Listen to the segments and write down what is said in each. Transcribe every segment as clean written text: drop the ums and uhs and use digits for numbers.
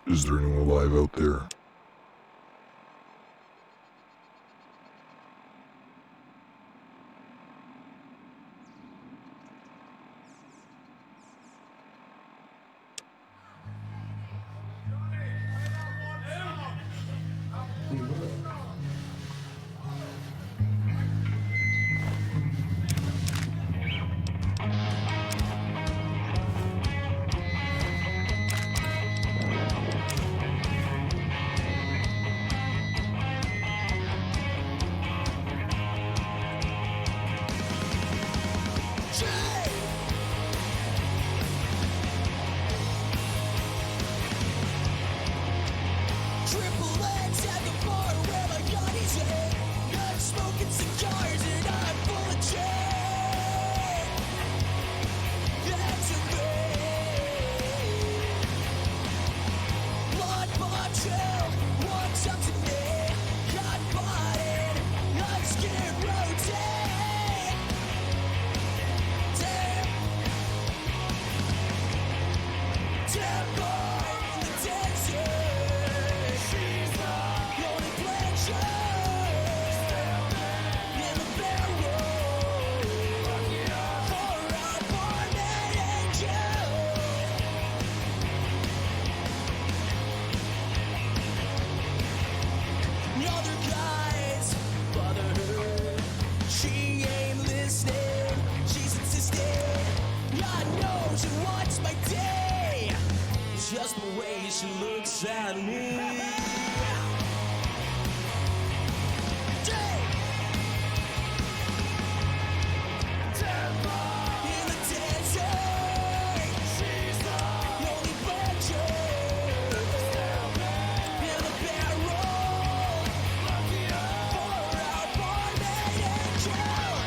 Is there anyone alive out there? Just the way she looks at me. In the desert, she's the only pleasure. In the barrel, for our born-made angel.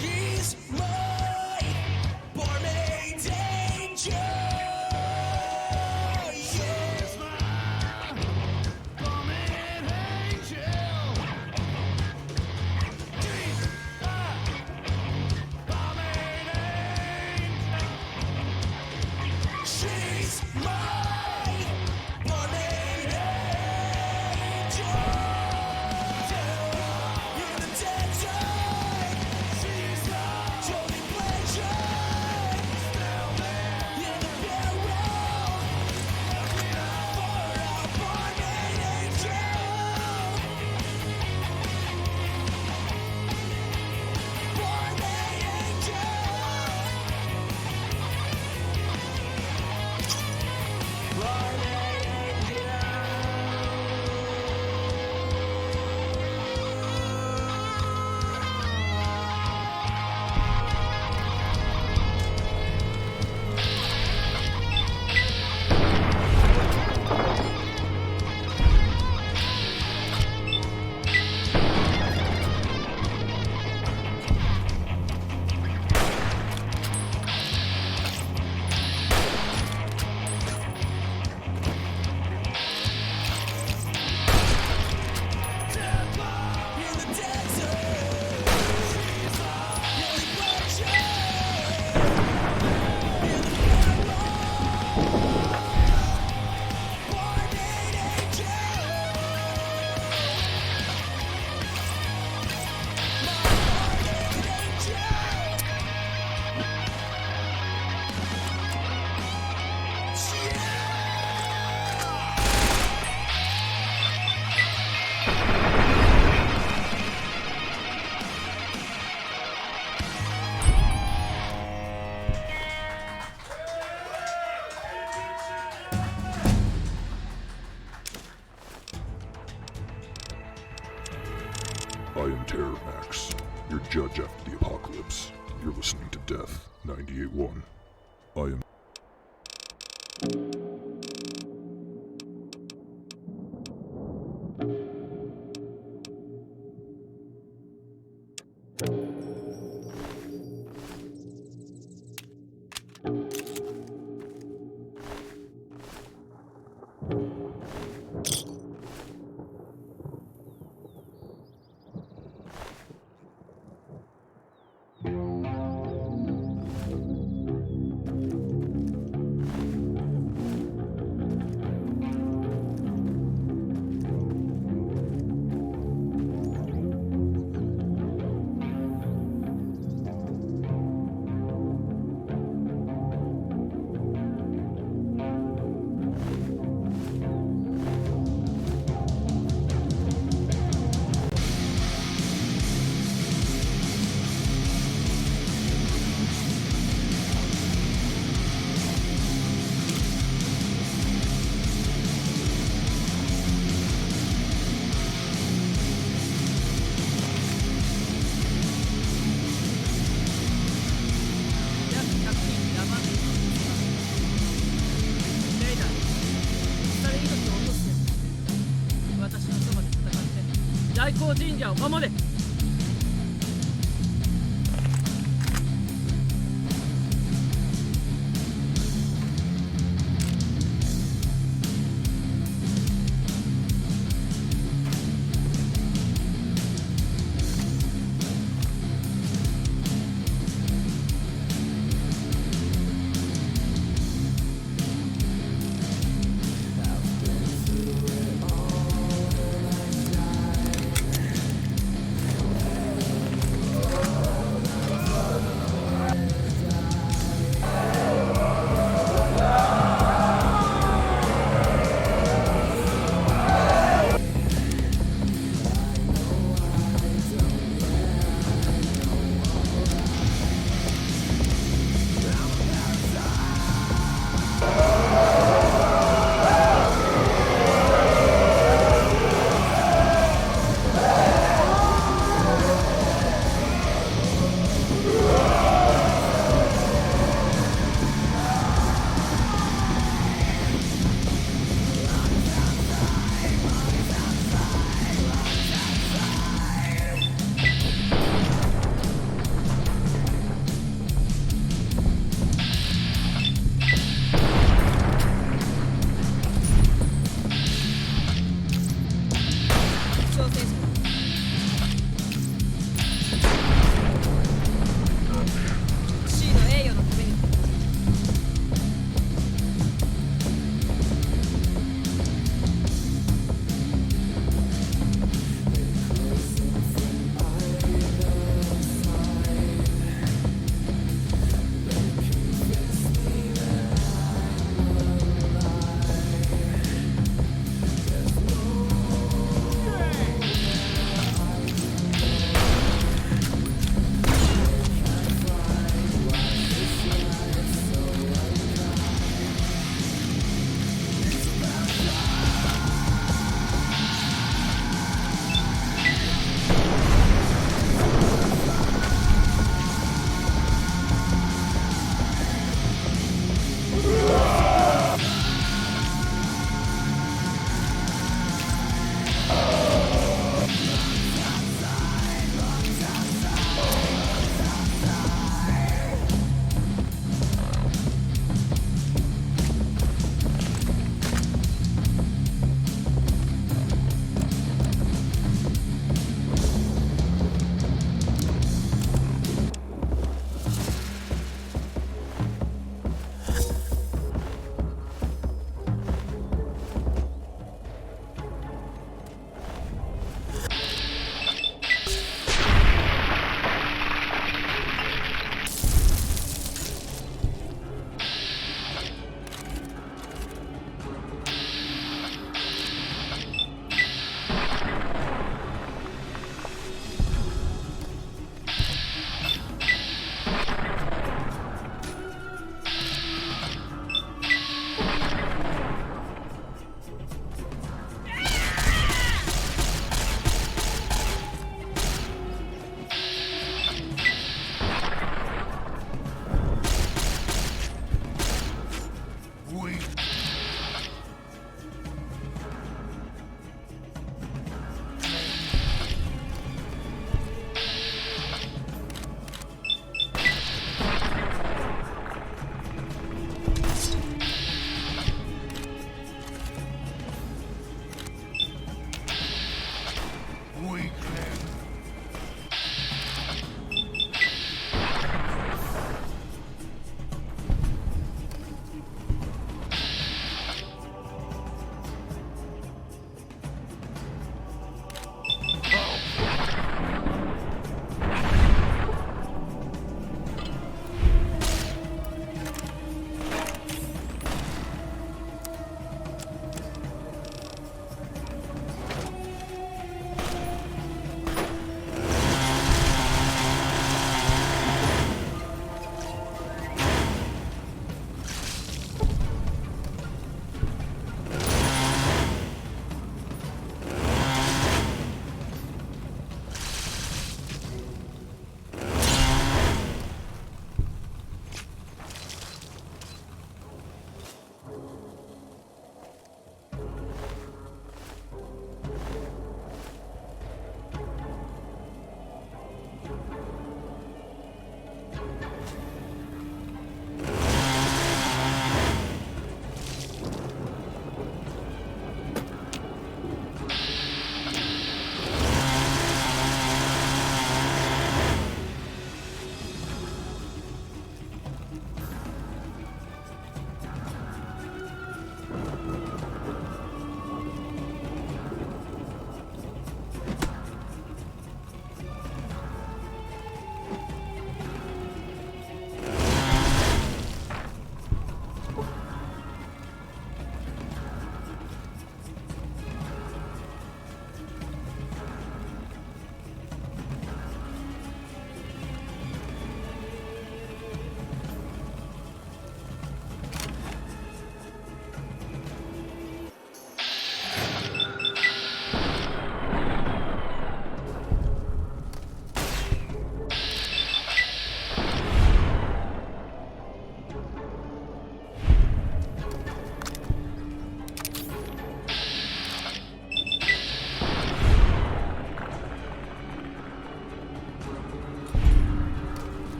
She's my born-made angel. She's my born-made angel. She's my born-made angel. She's my born-made angel. In the desert, she's the only pleasure. In the barrel, for our born-made angel. Born-made angel. Born-made angel. In the desert, she's the only pleasure. In the barrel, born-made angel. My born-made angel. I am Terror Max, your judge after the apocalypse. You're listening to Death 98.1. I am 最高神社を守れ。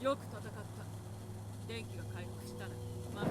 よく戦った。電気が回復したらまあ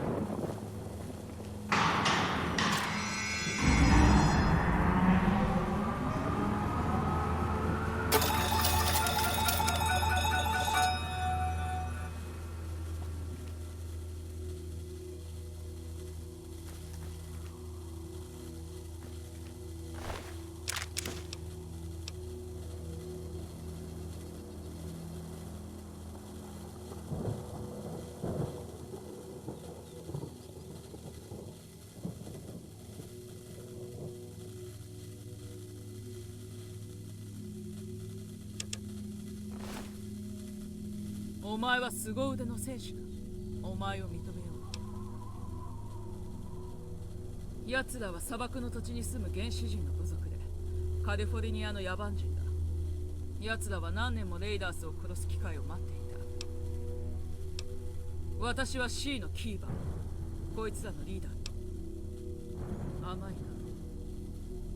お前は凄腕の戦士だ。お前を認めよう。奴らは砂漠の土地に住む原始人の部族で、カリフォルニアの野蛮人だ。奴らは何年もレイダースを殺す機会を待っていた。私は C のキーバー、こいつらのリーダー。甘いな。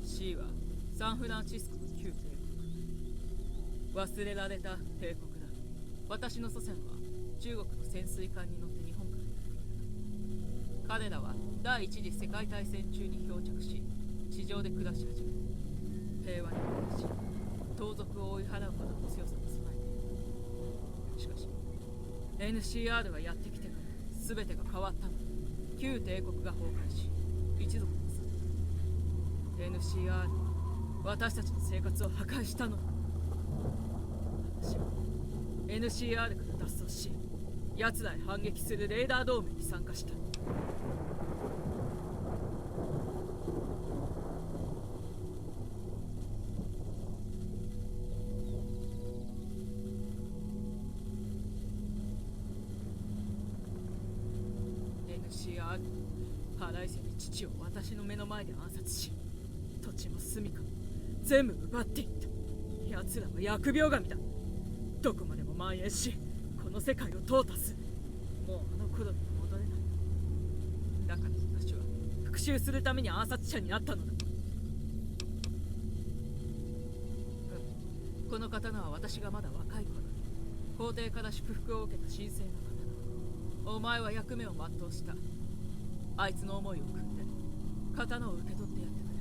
C はサンフランシスコの旧帝国。忘れられた帝国だ。私の祖先は中国の潜水艦に乗って日本からやってきた。彼らは第一次世界大戦中に漂着し、地上で暮らし始め、平和に暮らし、盗賊を追い払うほどの強さを備えている。しかし NCR がやってきてから全てが変わったのだ。旧帝国が崩壊し、一族も去った。 NCR は私たちの生活を破壊したのだ。私はNCR から脱走し、奴らへ反撃するレーダー同盟に参加した。NCR 腹いせに父を私の目の前で暗殺し、土地も住みかも全部奪っていった。奴らは疫病神だ。どこまでも蔓延し、この世界を淘汰する。もうあの頃に戻れない。だから私は復讐するために暗殺者になったのだ。この刀は私がまだ若い頃に皇帝から祝福を受けた神聖な刀。お前は役目を全うした。あいつの思いを汲んで刀を受け取ってやってくれ。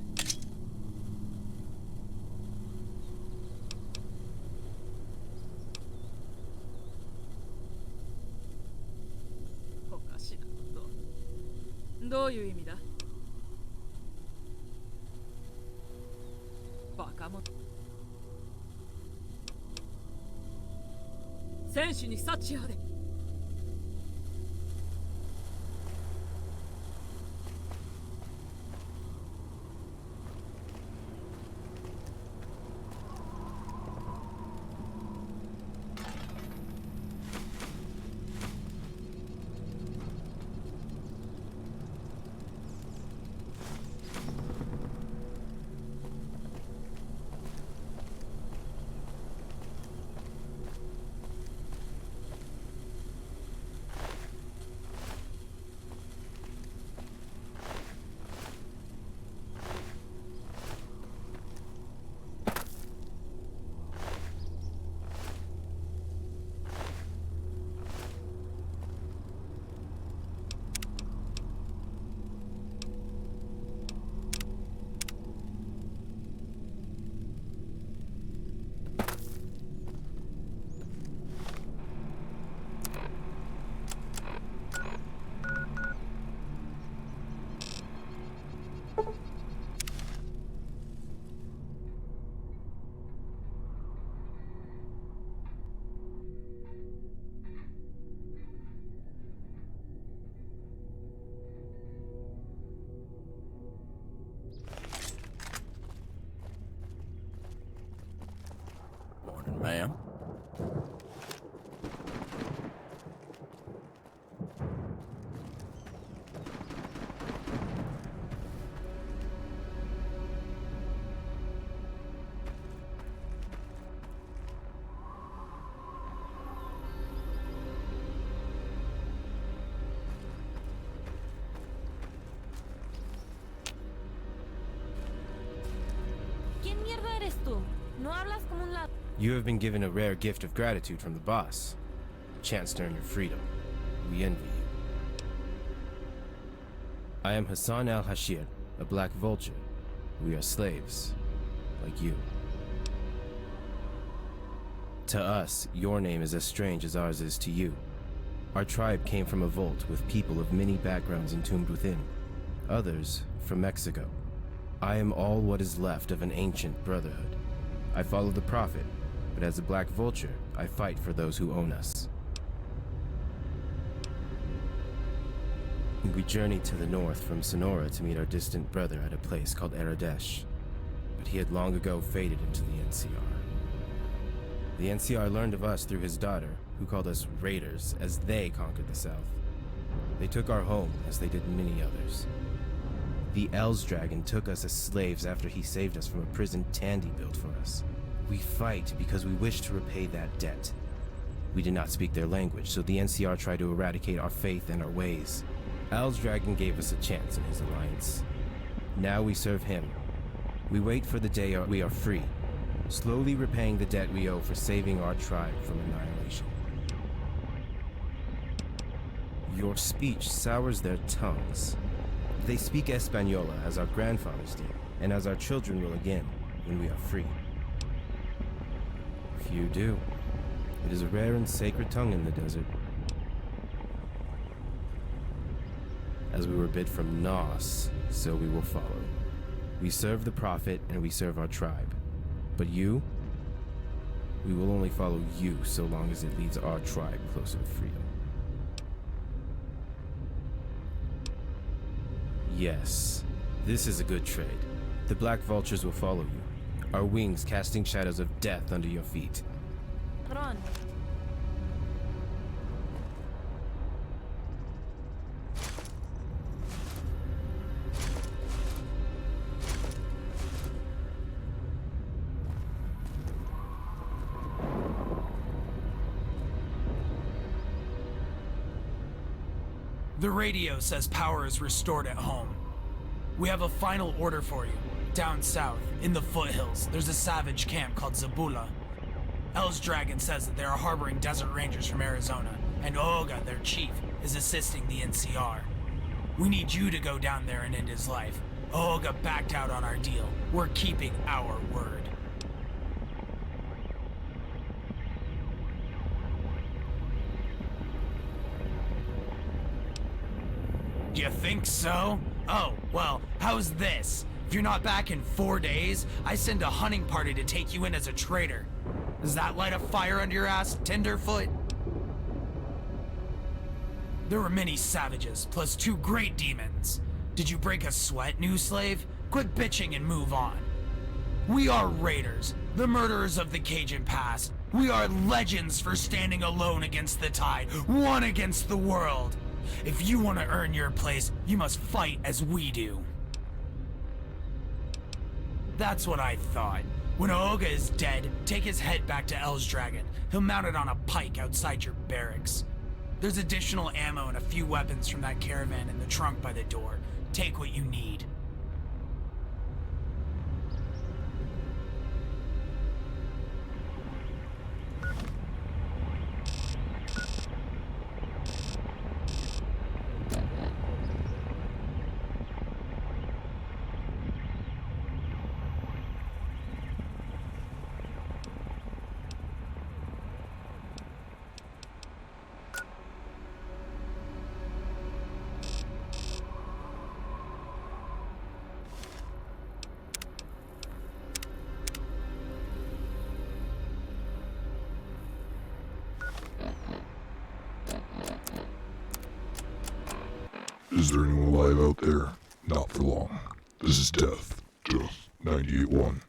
おかしなこと。どういう意味だ？バカ者。戦士に幸あれ。Ma'am. ¿Quién mierda eres tú? No hablas como un ladrón. You have been given a rare gift of gratitude from the boss. chance to earn your freedom. We envy you. I am Hassan al-Hashir, a black vulture. We are slaves, like you. To us, your name is as strange as ours is to you. Our tribe came from a vault with people of many backgrounds entombed within. Others from Mexico. I am all what is left of an ancient brotherhood. I follow the Prophet, but as a black vulture, I fight for those who own us. We journeyed to the north from Sonora to meet our distant brother at a place called Aradesh, but he had long ago faded into the NCR. The NCR learned of us through his daughter, who called us raiders as they conquered the south. They took our home as they did many others. The Els Dragon took us as slaves after he saved us from a prison Tandy built for us. We fight because we wish to repay that debt. We did not speak their language, so the NCR tried to eradicate our faith and our ways. Els Dragon gave us a chance in his alliance. Now we serve him. We wait for the day we are free, slowly repaying the debt we owe for saving our tribe from annihilation. Your speech sours their tongues. They speak Española as our grandfathers did, and as our children will again when we are free. Few do. It is a rare and sacred tongue in the desert. As we were bid from Nos, so we will follow. We serve the Prophet and we serve our tribe. But you? We will only follow you so long as it leads our tribe closer to freedom. Yes, this is a good trade. The black vultures will follow you, our wings casting shadows of death under your feet. Run. The radio says power is restored at home. We have a final order for you. Down south, in the foothills, there's a savage camp called Zabula. Els Dragon says that they are harboring desert rangers from Arizona, and Ooga, their chief, is assisting the NCR. We need you to go down there and end his life. Ooga backed out on our deal. We're keeping our word. You think so? Oh, well, how's this? If you're not back in 4 days, I send a hunting party to take you in as a traitor. Does that light a fire under your ass, Tenderfoot? There were many savages, plus 2 great demons. Did you break a sweat, new slave? Quit bitching and move on. We are raiders, the murderers of the Cajun past. We are legends for standing alone against the tide, one against the world. If you want to earn your place, you must fight as we do. That's what I thought. When Ooga is dead, take his head back to Els Dragon. He'll mount it on a pike outside your barracks. There's additional ammo and a few weapons from that caravan in the trunk by the door. Take what you need. Is there anyone alive out there? Not for long. This is Death. Death 98-1.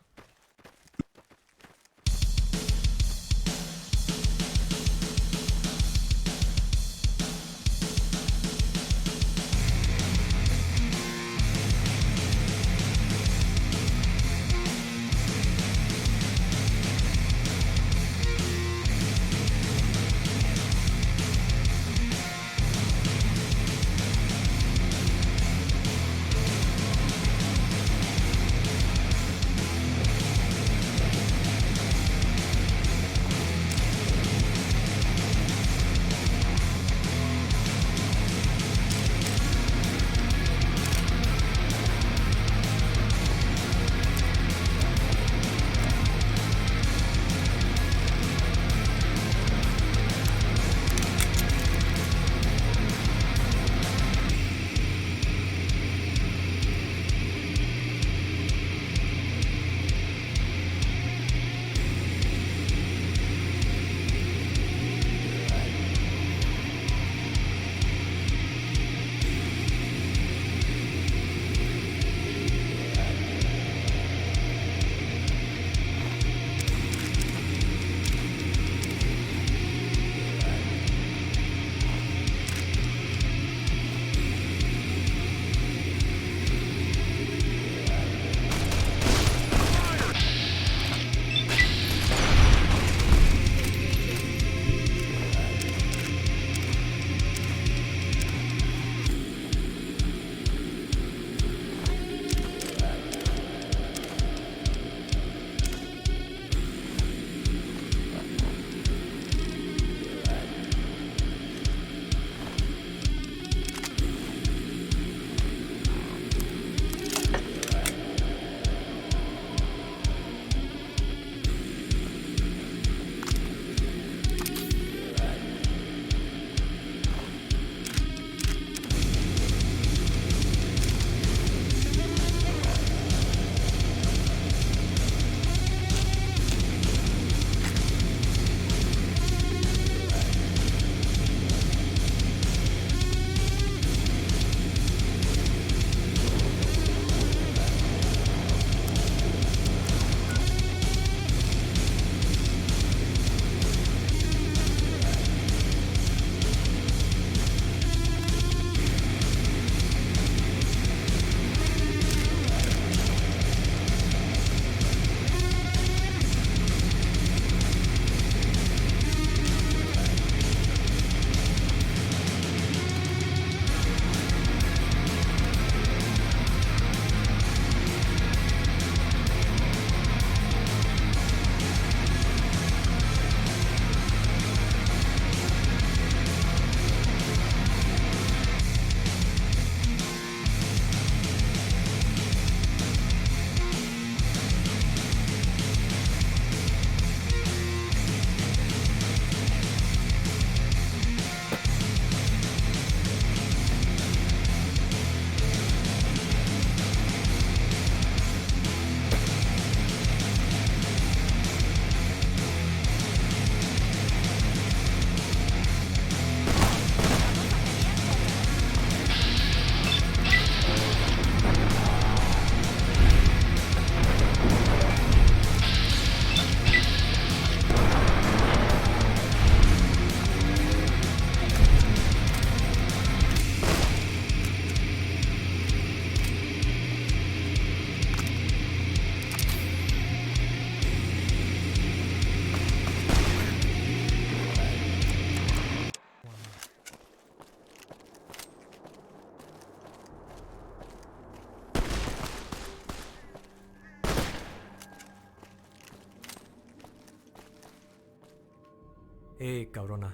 Hey, Cabrona.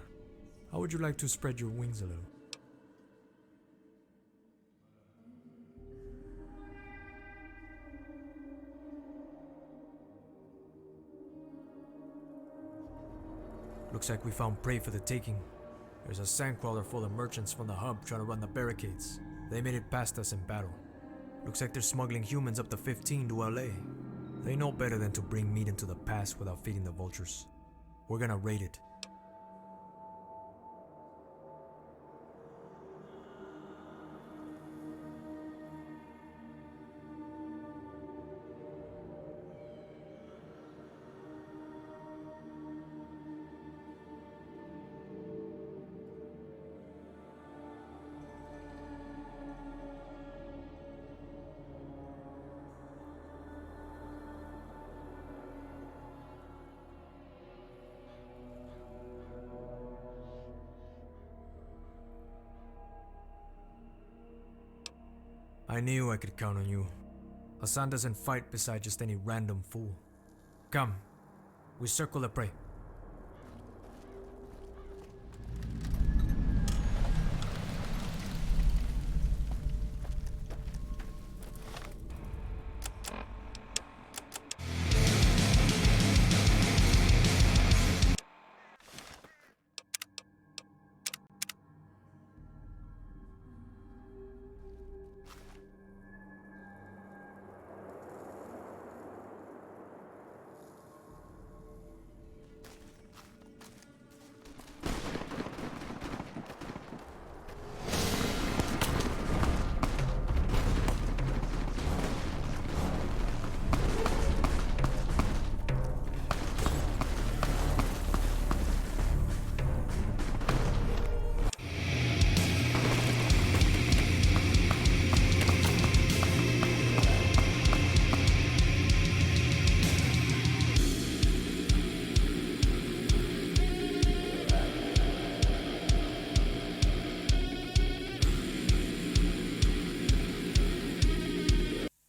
How would you like to spread your wings a little? Looks like we found prey for the taking. There's a sandcrawler full of merchants from the hub trying to run the barricades. They made it past us in battle. Looks like they're smuggling humans up to 15 to LA. They know better than to bring meat into the pass without feeding the vultures. We're gonna raid it. I knew I could count on you. Hassan doesn't fight beside just any random fool. Come, we circle the prey.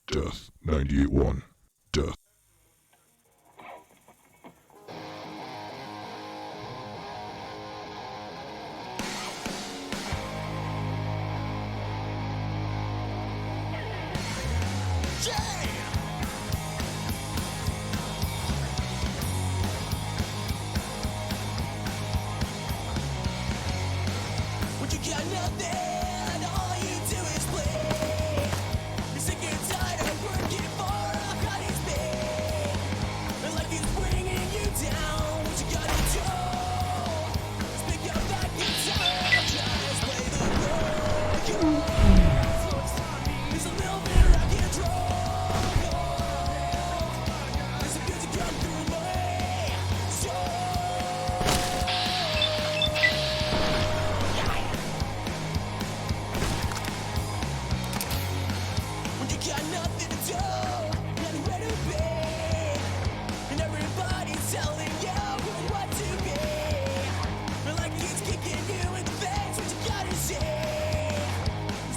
Death 98-1. Death. When you got nothing, all you do is play. You're sick and tired of working for a honey's pay. And like he's bringing you down, what you gotta do is pick up that guitar, just play the role. There's a little bit of rock and roll. There's a good to come through my soul. When you got nothing to do, nowhere to be, and everybody's telling you what to be. Feel like he's kicking you in the face, what you gotta say.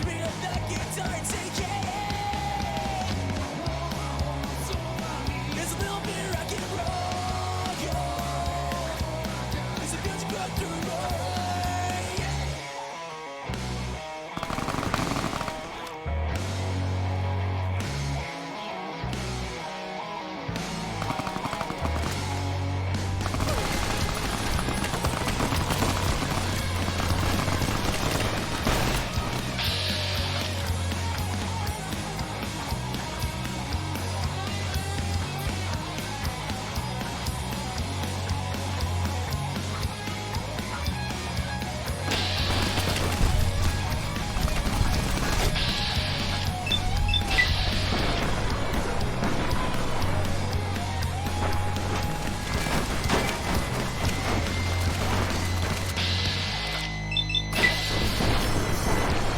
Speed up that guitar and take it. There's a little bit of rock and roll. There's a good to go through more.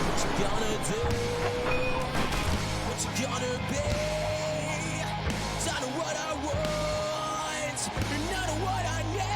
What you gonna do? What you gonna be? It's not what I want, and not what I need.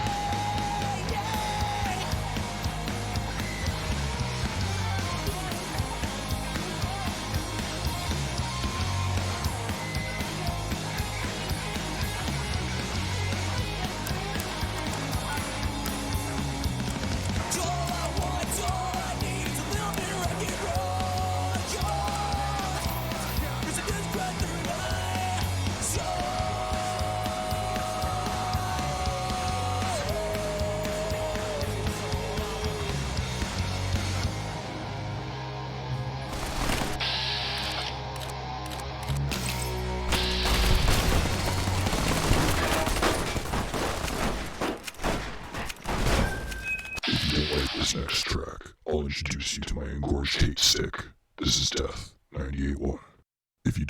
This next track, I'll introduce you to my engorged hate stick. This is Death, 98.1. If you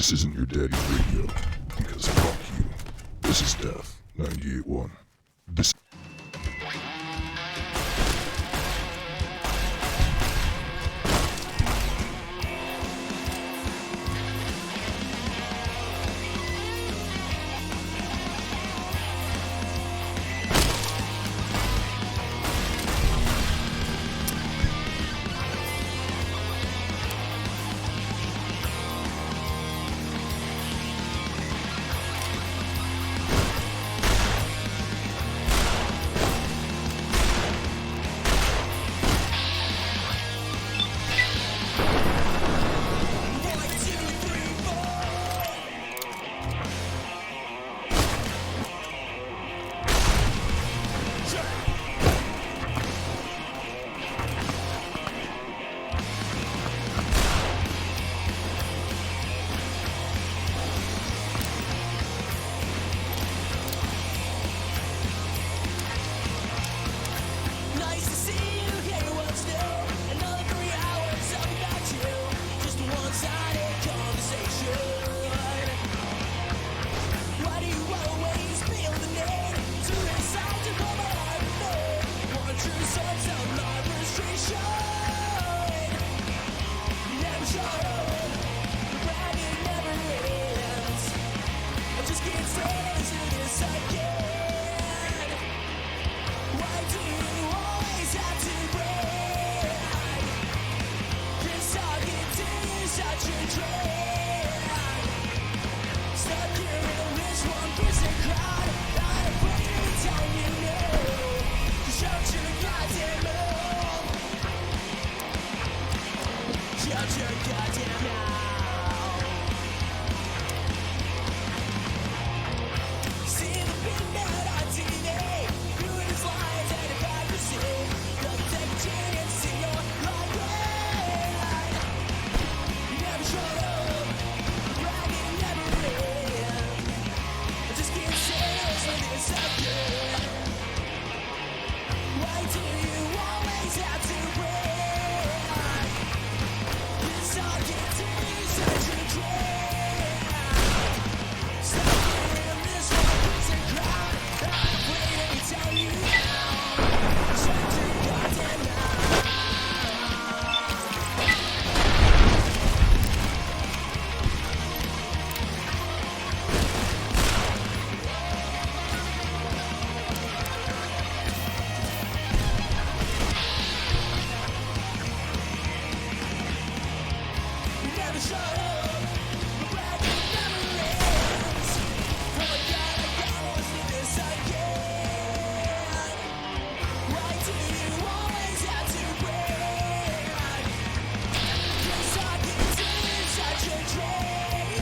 This isn't your daddy's radio, because fuck you. This is Death 98.1. This. Nice to see you here once new. Another 3 hours of about you. Just a one-sided conversation. Why do you always feel the need to insult and come alive with me? One true source of my frustration. Never shut up. The bragging never ends. I just can't stand to this again. Why do you always have to brag? This talking to you such a drag. Stuck here in this one-person crowd, not afraid to tell you no. Shut your goddamn mouth. Shut your goddamn mouth. See the big man on TV, doing his lines and hypocrisy. Doesn't take a chance in your life. You never shut up, bragging never ends. I just can't say this again. Why do you always have to brag? This all gets you such a drag. Stuck here in this one-person crowd, not afraid to tell you now. Shut your goddamn mouth. You never shut up, the bragging never ends. Oh my God, I gotta listen to this again. Why do you always have to brag? This talking to you such a drag.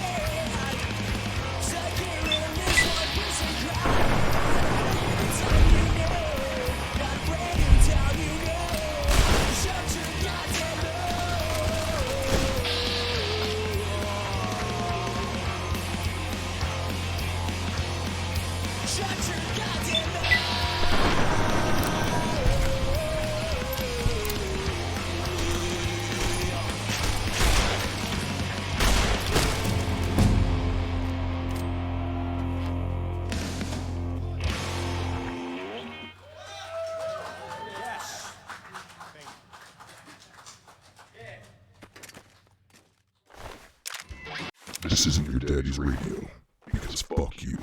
Stuck here in this one-person crowd, not afraid to tell you no. Shut your goddamn mouth. Shut your goddamn mouth. This isn't your daddy's radio, because fuck you.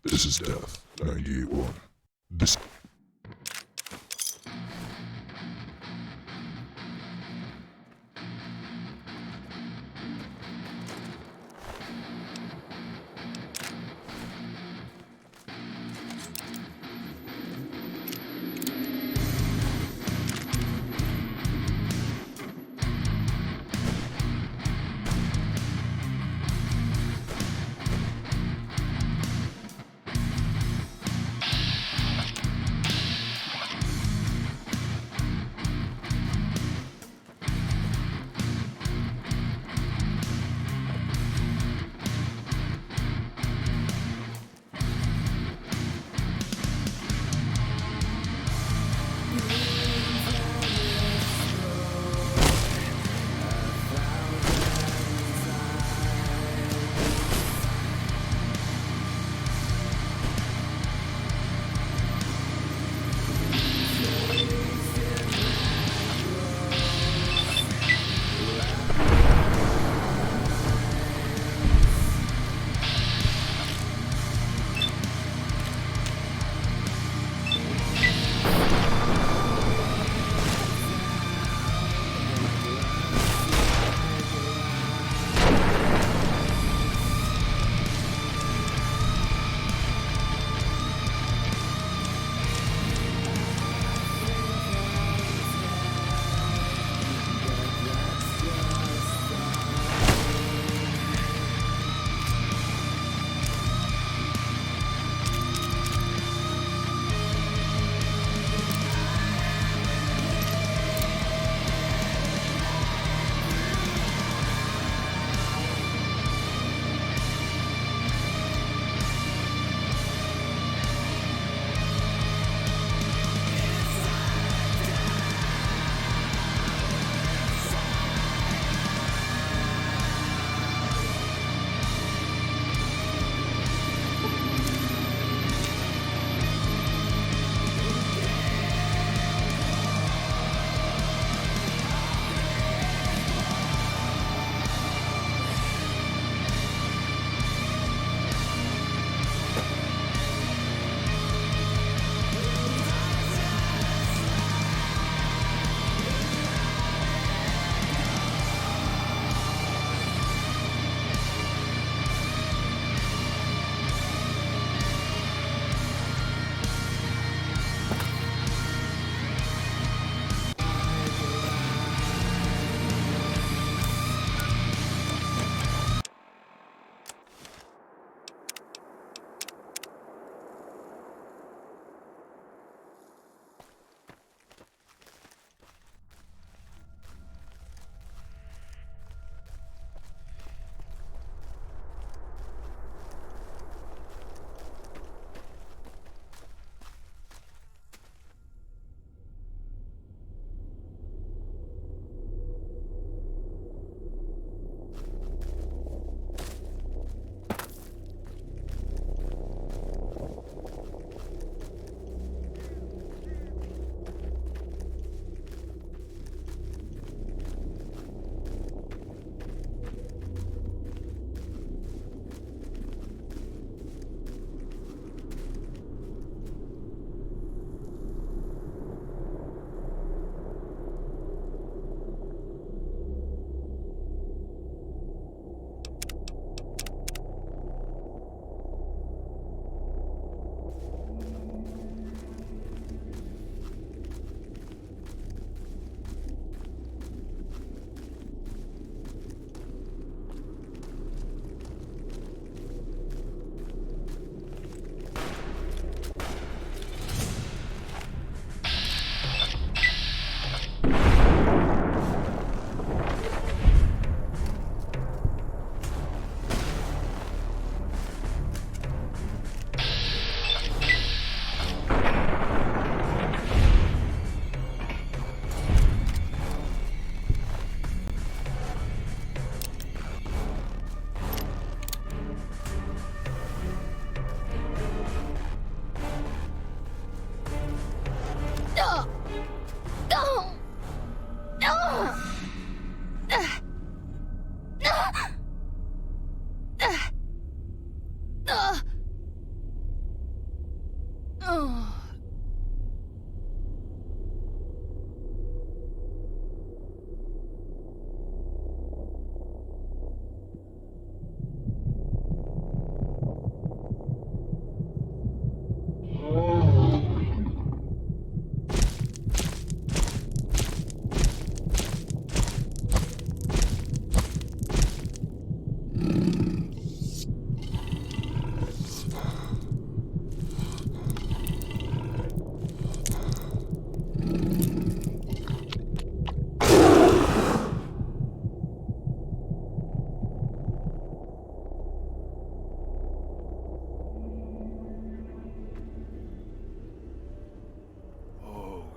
This is Death 98.1. This.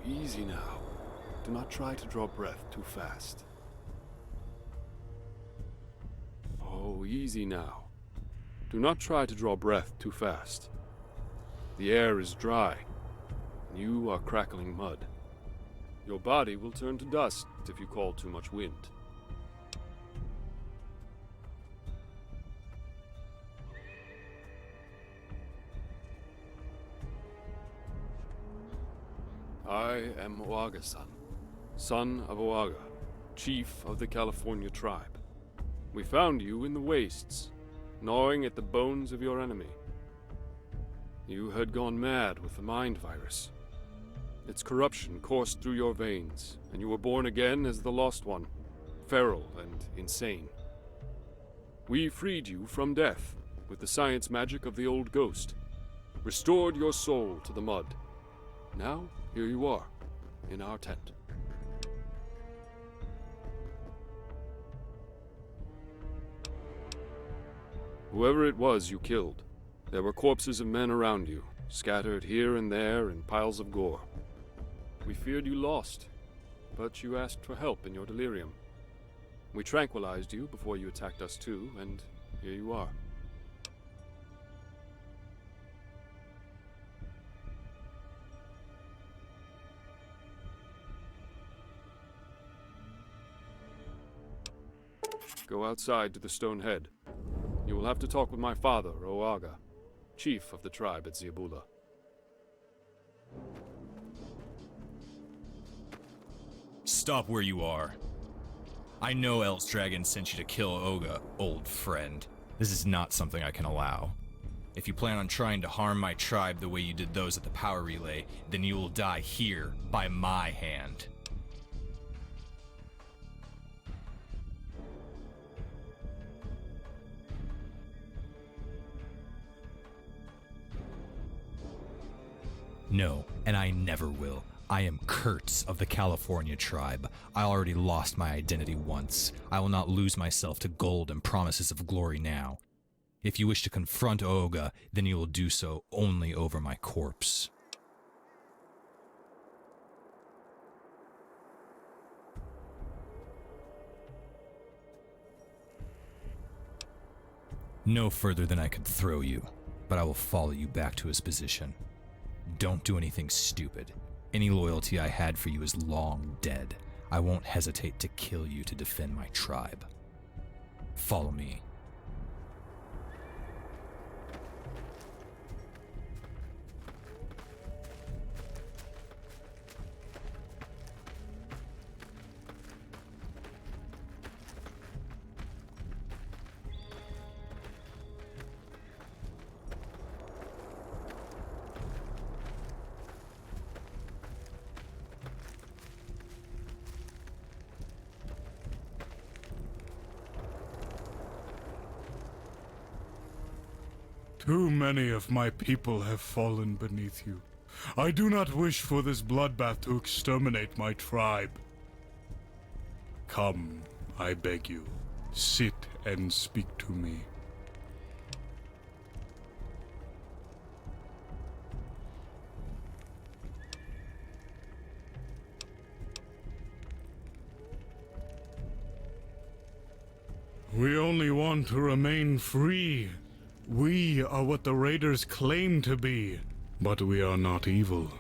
Easy now. Do not try to draw breath too fast. Oh, easy now. Do not try to draw breath too fast. The air is dry, and you are crackling mud. Your body will turn to dust if you call too much wind. I am Oaga-san, son of Oaga, chief of the California tribe. We found you in the wastes, gnawing at the bones of your enemy. You had gone mad with the mind virus. Its corruption coursed through your veins, and you were born again as the Lost One, feral and insane. We freed you from death with the science magic of the old ghost, restored your soul to the mud. Now, here you are, in our tent. Whoever it was you killed, there were corpses of men around you, scattered here and there in piles of gore. We feared you lost, but you asked for help in your delirium. We tranquilized you before you attacked us too, and here you are. Go outside to the stone head. You will have to talk with my father, Oaga, chief of the tribe at Ziabula. Stop where you are. I know El's Dragon sent you to kill Oga, old friend. This is not something I can allow. If you plan on trying to harm my tribe the way you did those at the power relay, then you will die here, by my hand. No, and I never will. I am Kurtz of the California tribe. I already lost my identity once. I will not lose myself to gold and promises of glory now. If you wish to confront Oga, then you will do so only over my corpse. No further than I could throw you, but I will follow you back to his position. Don't do anything stupid. Any loyalty I had for you is long dead. I won't hesitate to kill you to defend my tribe. Follow me. Too many of my people have fallen beneath you. I do not wish for this bloodbath to exterminate my tribe. Come, I beg you. Sit and speak to me. We only want to remain free. We are what the Raiders claim to be, but we are not evil.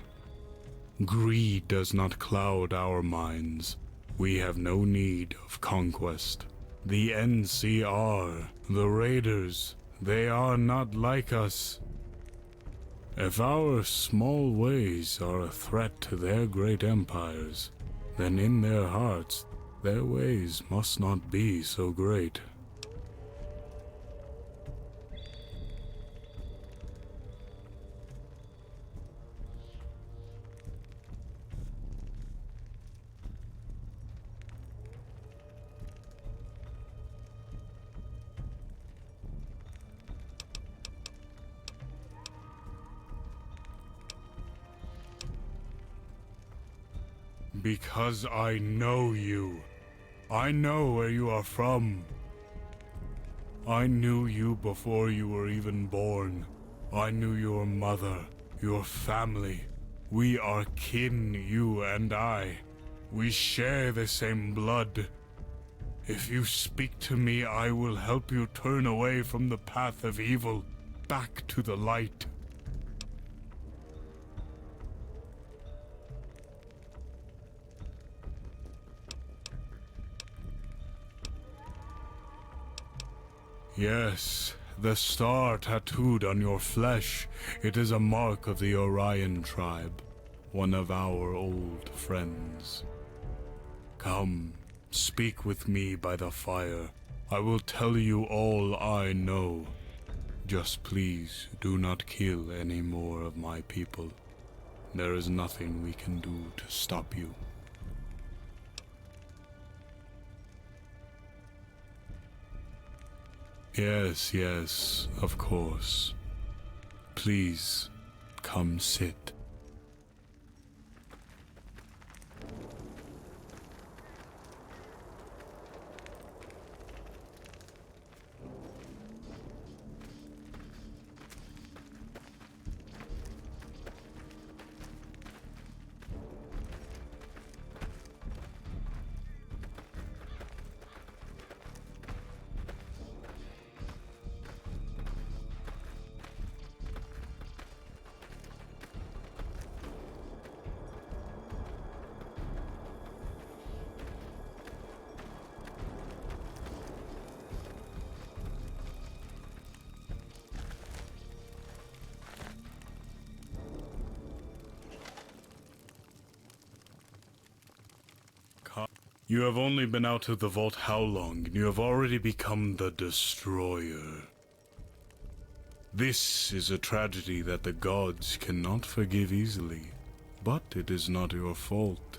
Greed does not cloud our minds. We have no need of conquest. The NCR, the Raiders, they are not like us. If our small ways are a threat to their great empires, then in their hearts, their ways must not be so great. Because I know you. I know where you are from. I knew you before you were even born. I knew your mother, your family. We are kin, you and I. We share the same blood. If you speak to me, I will help you turn away from the path of evil, back to the light. Yes, the star tattooed on your flesh. It is a mark of the Orion tribe, one of our old friends. Come, speak with me by the fire. I will tell you all I know. Just please do not kill any more of my people. There is nothing we can do to stop you. Yes, yes, of course. Please, come sit. You have only been out of the vault how long, and you have already become the Destroyer. This is a tragedy that the gods cannot forgive easily, but it is not your fault.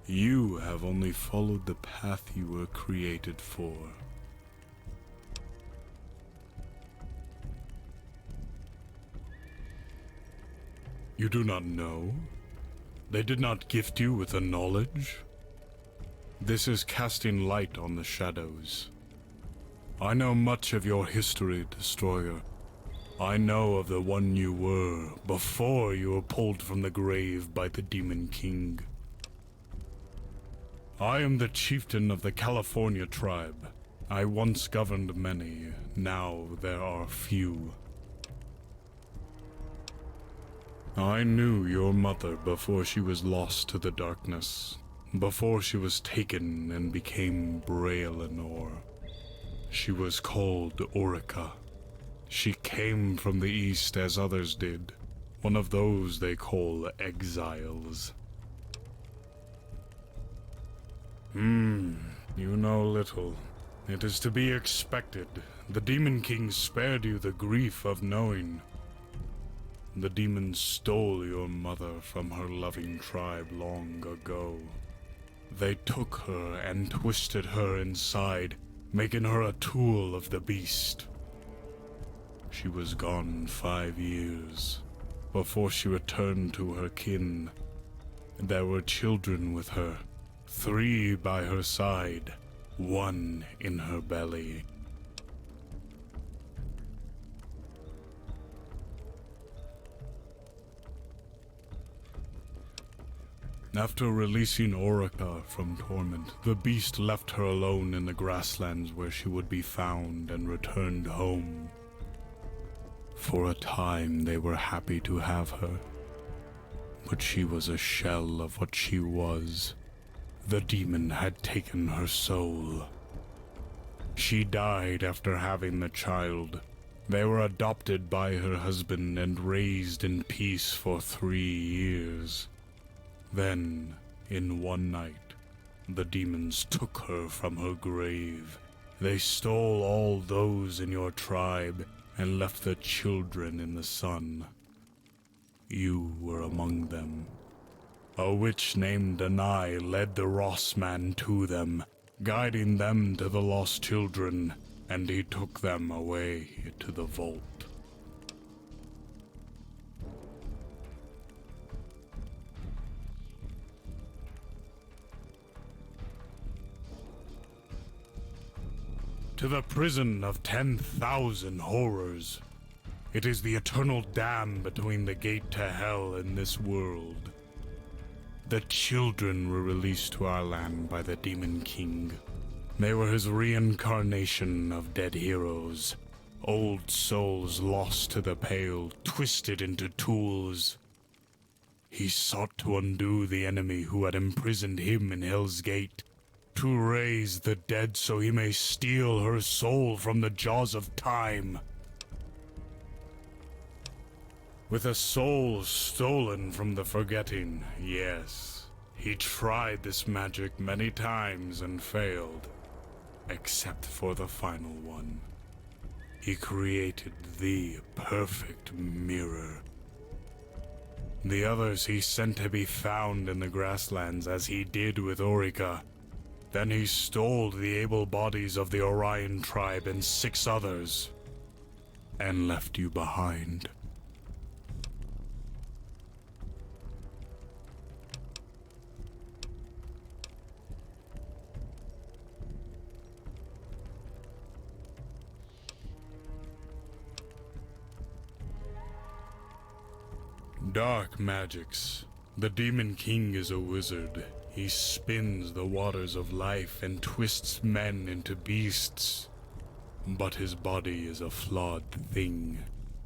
You have only followed the path you were created for. You do not know? They did not gift you with the knowledge? This is casting light on the shadows. I know much of your history, Destroyer. I know of the one you were before you were pulled from the grave by the Demon King. I am the chieftain of the California tribe. I once governed many, now there are few. I knew your mother before she was lost to the darkness. Before she was taken and became Braelenor. She was called Orica. She came from the east as others did, one of those they call exiles. You know little. It is to be expected. The Demon King spared you the grief of knowing. The demons stole your mother from her loving tribe long ago. They took her and twisted her inside, making her a tool of the beast. She was gone 5 years, before she returned to her kin. There were children with her, 3 by her side, 1 in her belly. After releasing Orica from torment, the beast left her alone in the grasslands where she would be found and returned home. For a time they were happy to have her, but she was a shell of what she was. The demon had taken her soul. She died after having the child, They were adopted by her husband and raised in peace for 3 years. Then, in one night, the demons took her from her grave. They stole all those in your tribe and left the children in the sun. You were among them. A witch named Anai led the Rossman to them, guiding them to the lost children, and he took them away to the vault. To the prison of 10,000 horrors. It is the eternal dam between the gate to hell and this world. The children were released to our land by the Demon King. They were his reincarnation of dead heroes. Old souls lost to the pale, twisted into tools. He sought to undo the enemy who had imprisoned him in Hell's Gate, to raise the dead so he may steal her soul from the jaws of time. With a soul stolen from the forgetting, yes, he tried this magic many times and failed, except for the final one. He created the perfect mirror. The others he sent to be found in the grasslands as he did with Orica. Then he stole the able bodies of the Orion tribe and 6 others, and left you behind. Dark magics. The Demon King is a wizard. He spins the waters of life and twists men into beasts. But his body is a flawed thing,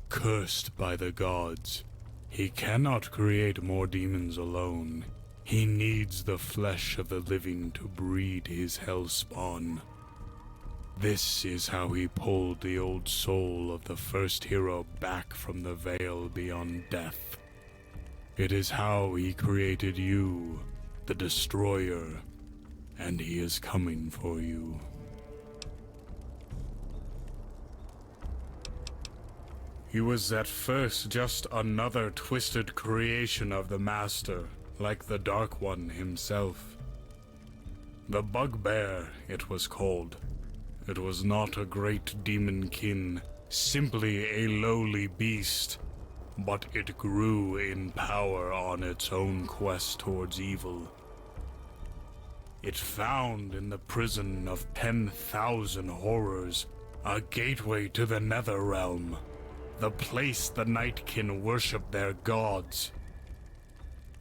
cursed by the gods. He cannot create more demons alone. He needs the flesh of the living to breed his hellspawn. This is how he pulled the old soul of the first hero back from the veil beyond death. It is how he created you, the Destroyer, and he is coming for you. He was at first just another twisted creation of the Master, like the Dark One himself. The Bugbear, it was called. It was not a great demon kin, simply a lowly beast, but it grew in power on its own quest towards evil. It found in the prison of 10,000 horrors a gateway to the Nether Realm, the place the Nightkin worship their gods.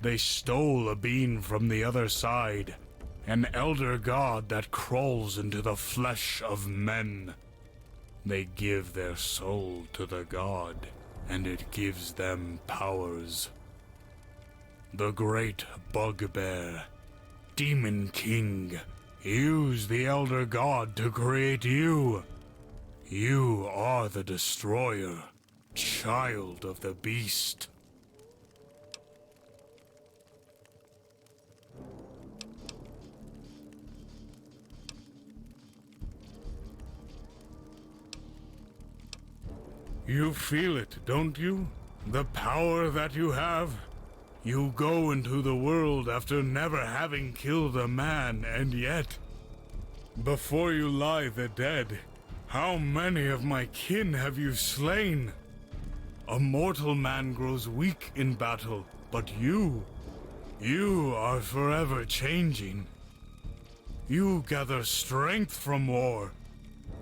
They stole a being from the other side, an elder god that crawls into the flesh of men. They give their soul to the god, and it gives them powers. The great Bugbear, Demon King, used the elder god to create you. You are the Destroyer, child of the beast. You feel it, don't you? The power that you have? You go into the world after never having killed a man, and yet, before you lie the dead, how many of my kin have you slain? A mortal man grows weak in battle, but you are forever changing. You gather strength from war.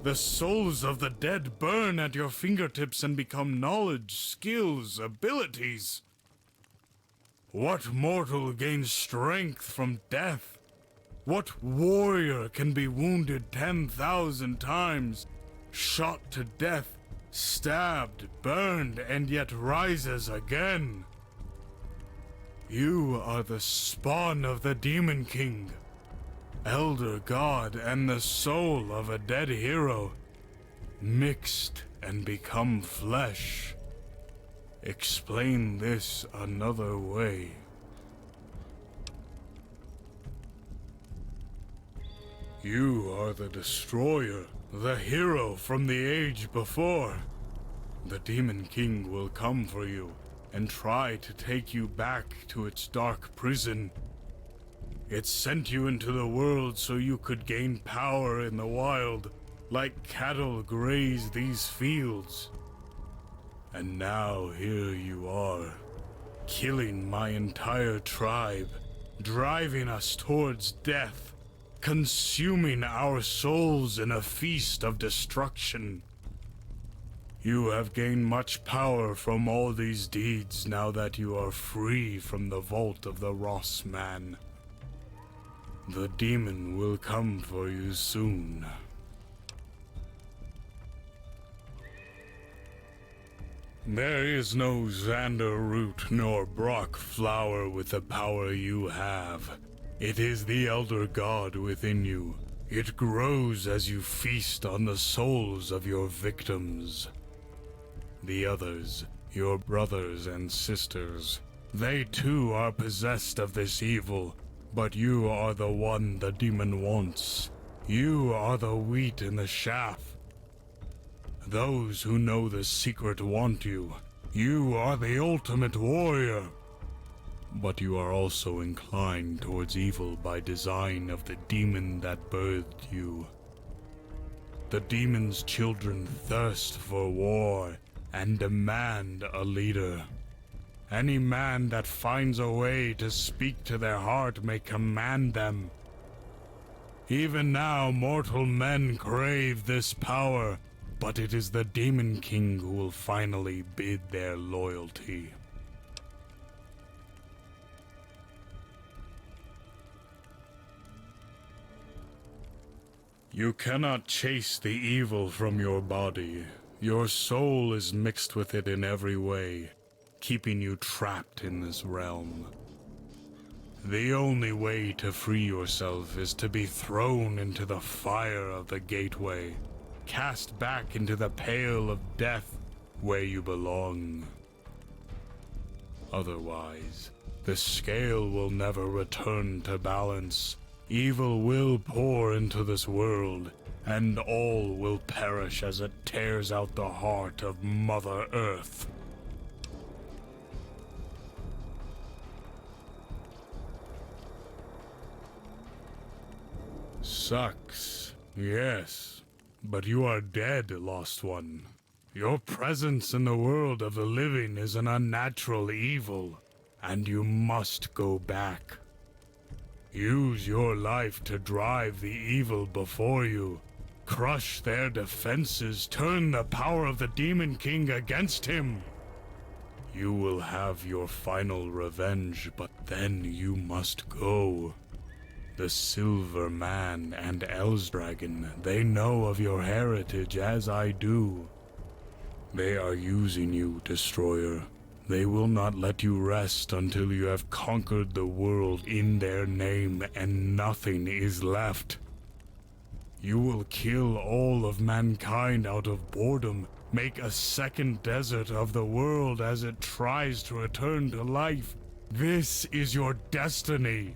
The souls of the dead burn at your fingertips and become knowledge, skills, abilities. What mortal gains strength from death? What warrior can be wounded 10,000 times, shot to death, stabbed, burned, and yet rises again? You are the spawn of the Demon King, elder god and the soul of a dead hero. mixed and become flesh. Explain this another way. You are the destroyer, the hero from the age before. The Demon King will come for you and try to take you back to its dark prison. It sent you into the world so you could gain power in the wild, like cattle graze these fields. And now here you are, killing my entire tribe, driving us towards death, consuming our souls in a feast of destruction. You have gained much power from all these deeds now that you are free from the vault of the Ross Man. The demon will come for you soon. There is no Xander root nor Brock flower with the power you have. It is the Elder God within you. It grows as you feast on the souls of your victims. The others, your brothers and sisters, they too are possessed of this evil, but you are the one the demon wants. You are the wheat in the chaff. Those who know the secret want you. You are the ultimate warrior. But you are also inclined towards evil by design of the demon that birthed you. The demon's children thirst for war and demand a leader. Any man that finds a way to speak to their heart may command them. Even now, mortal men crave this power, but it is the Demon King who will finally bid their loyalty. You cannot chase the evil from your body. Your soul is mixed with it in every way, keeping you trapped in this realm. The only way to free yourself is to be thrown into the fire of the gateway, cast back into the pale of death where you belong. Otherwise, the scale will never return to balance. Evil will pour into this world, and all will perish as it tears out the heart of Mother Earth. Sucks, yes, but you are dead, Lost One. Your presence in the world of the living is an unnatural evil, and you must go back. Use your life to drive the evil before you. Crush their defenses, turn the power of the Demon King against him. You will have your final revenge, but then you must go. The Silver Man and Elsdragon, they know of your heritage as I do. They are using you, Destroyer. They will not let you rest until you have conquered the world in their name and nothing is left. You will kill all of mankind out of boredom, make a second desert of the world as it tries to return to life. This is your destiny.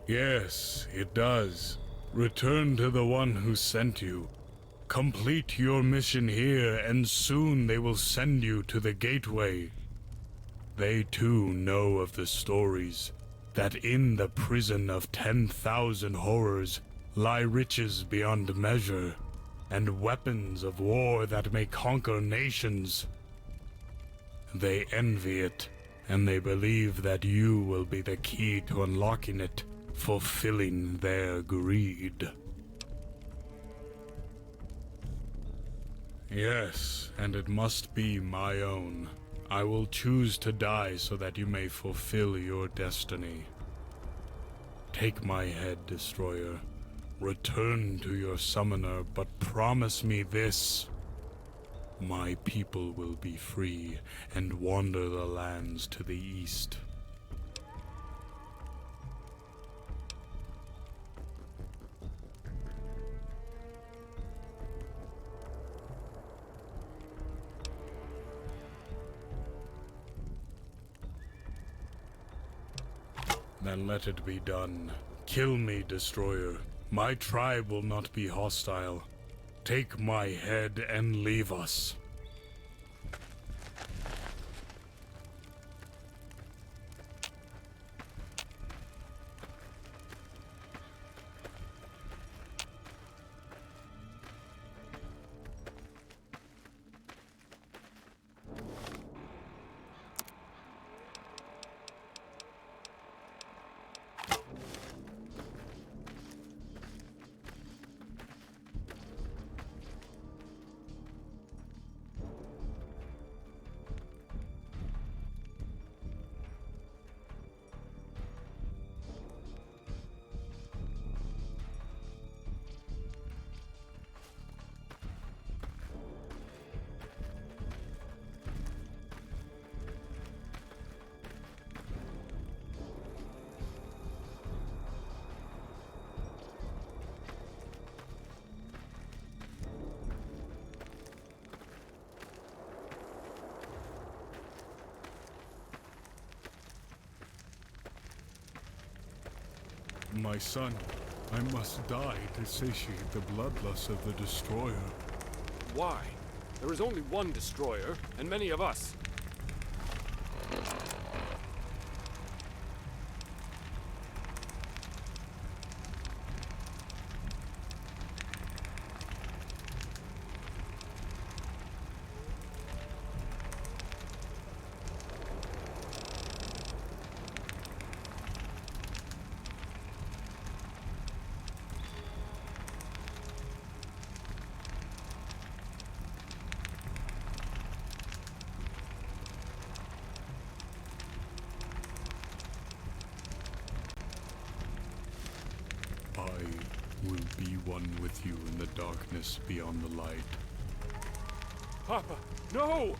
Yes, it does. Return to the one who sent you. Complete your mission here, and soon they will send you to the gateway. They too know of the stories, that in the prison of 10,000 horrors lie riches beyond measure, and weapons of war that may conquer nations. They envy it, and they believe that you will be the key to unlocking it, fulfilling their greed. Yes, and it must be my own. I will choose to die so that you may fulfill your destiny. Take my head, Destroyer. Return to your summoner, but promise me this. My people will be free and wander the lands to the east. and let it be done. Kill me, Destroyer. My tribe will not be hostile. Take my head and leave us. My son, I must die to satiate the bloodlust of the Destroyer. Why? There is only one destroyer, and many of us. I will be one with you in the darkness beyond the light. Papa, no!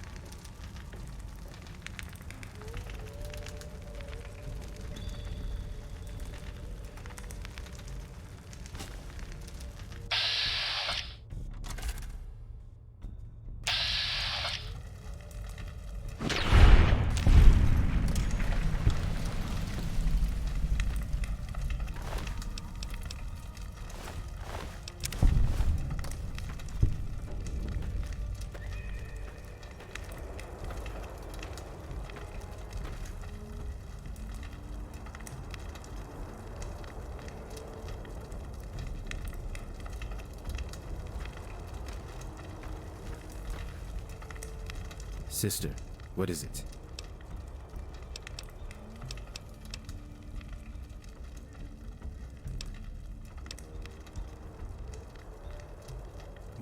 Sister, what is it?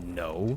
No.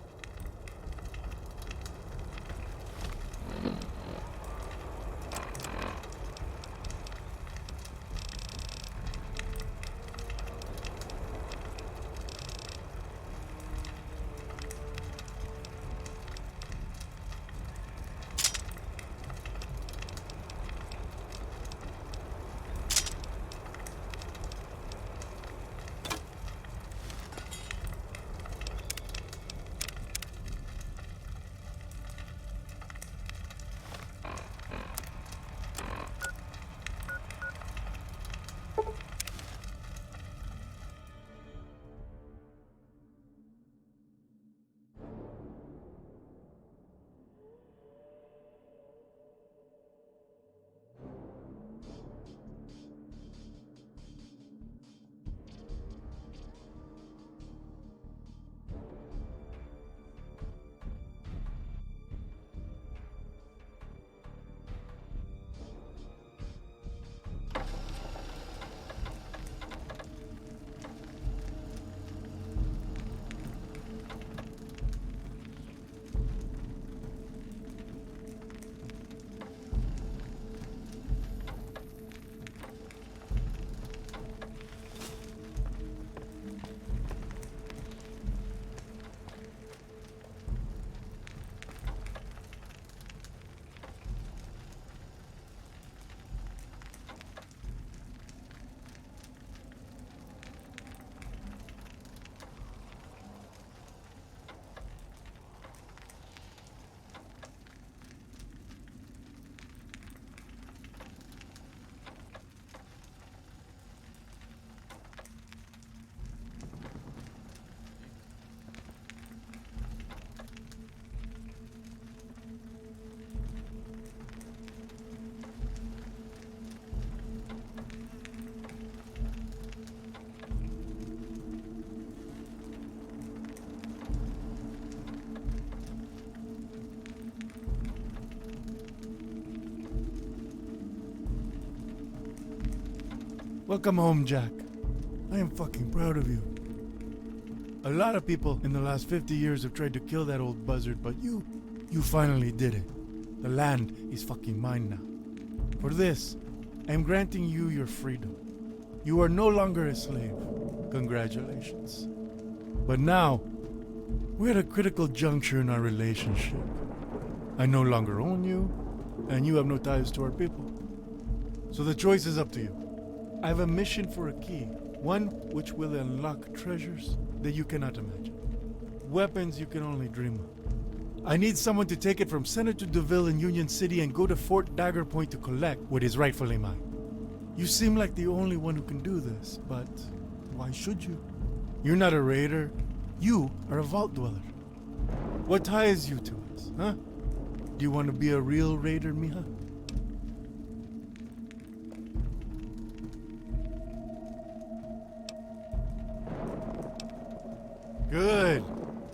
Welcome home, Jack. I am fucking proud of you. A lot of people in the last 50 years have tried to kill that old buzzard, but you finally did it. The land is fucking mine now. For this, I am granting you your freedom. You are no longer a slave. Congratulations. But now, we're at a critical juncture in our relationship. I no longer own you, and you have no ties to our people. So the choice is up to you. I have a mission for a key, one which will unlock treasures that you cannot imagine. Weapons you can only dream of. I need someone to take it from Senator DeVille in Union City and go to Fort Daggerpoint to collect what is rightfully mine. You seem like the only one who can do this, but why should you? You're not a raider. You are a vault dweller. What ties you to us, huh? Do you want to be a real raider, mija? Good.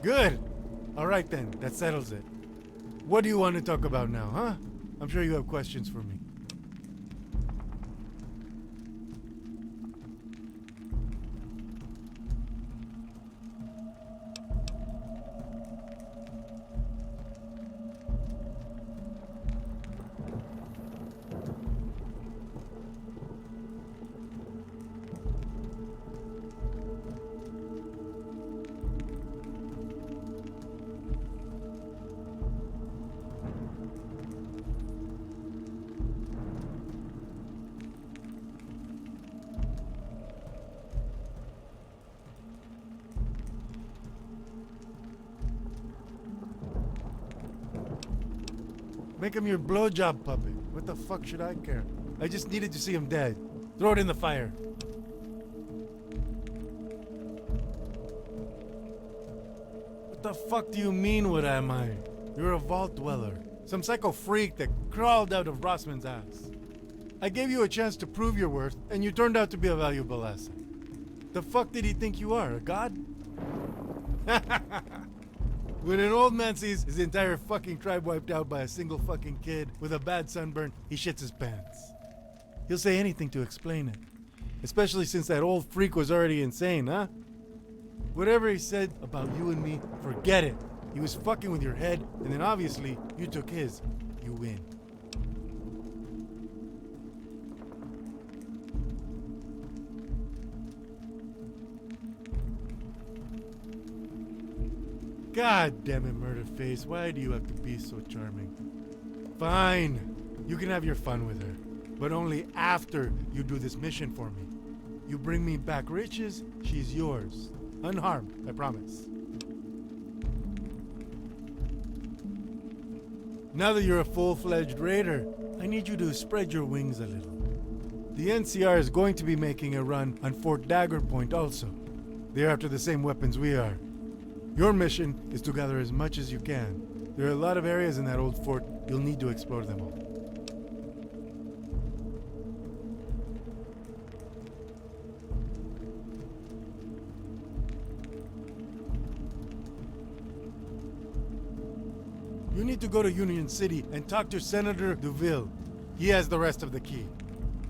Good. All right then, that settles it. What do you want to talk about now, huh? I'm sure you have questions for me. Make him your blowjob puppet. What the fuck should I care? I just needed to see him dead. Throw it in the fire. What the fuck do you mean, what am I? You're a vault dweller. Some psycho freak that crawled out of Rossman's ass. I gave you a chance to prove your worth, and you turned out to be a valuable asset. The fuck did he think you are, a god? When an old man sees his entire fucking tribe wiped out by a single fucking kid with a bad sunburn, he shits his pants. He'll say anything to explain it. Especially since that old freak was already insane, huh? Whatever he said about you and me, forget it. He was fucking with your head, and then obviously, you took his. You win. God damn it, Murderface. Why do you have to be so charming? Fine. You can have your fun with her. But only after you do this mission for me. You bring me back riches, she's yours. Unharmed, I promise. Now that you're a full-fledged raider, I need you to spread your wings a little. The NCR is going to be making a run on Fort Daggerpoint also. They're after the same weapons we are. Your mission is to gather as much as you can. There are a lot of areas in that old fort. You'll need to explore them all. You need to go to Union City and talk to Senator DeVille. He has the rest of the key.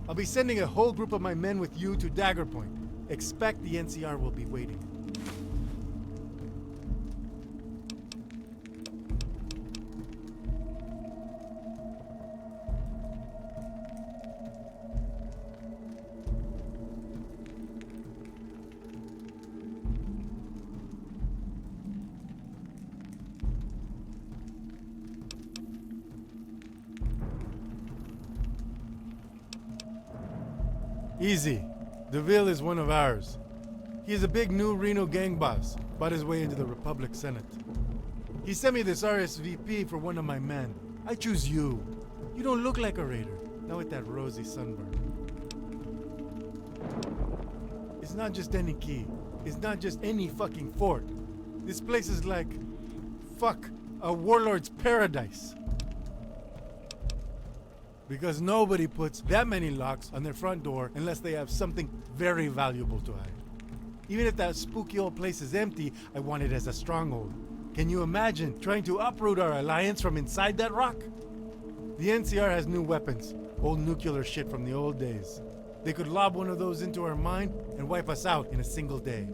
I'll be sending a whole group of my men with you to Daggerpoint. Expect the NCR will be waiting. Easy. DeVille is one of ours. He is a big new Reno gang boss, bought his way into the Republic Senate. He sent me this RSVP for one of my men. I choose you. You don't look like a raider, not with that rosy sunburn. It's not just any key. It's not just any fucking fort. This place is like, fuck, a warlord's paradise. Because nobody puts that many locks on their front door unless they have something very valuable to hide. Even if that spooky old place is empty, I want it as a stronghold. Can you imagine trying to uproot our alliance from inside that rock? The NCR has new weapons, old nuclear shit from the old days. They could lob one of those into our mine and wipe us out in a single day.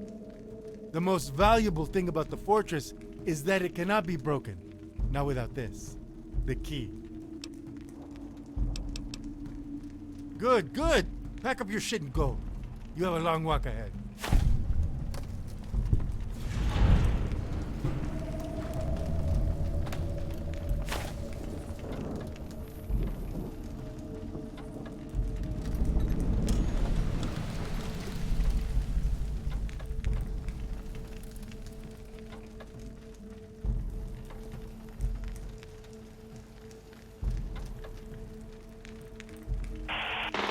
The most valuable thing about the fortress is that it cannot be broken. Not without this. The key. Good, good! Pack up your shit and go. You have a long walk ahead.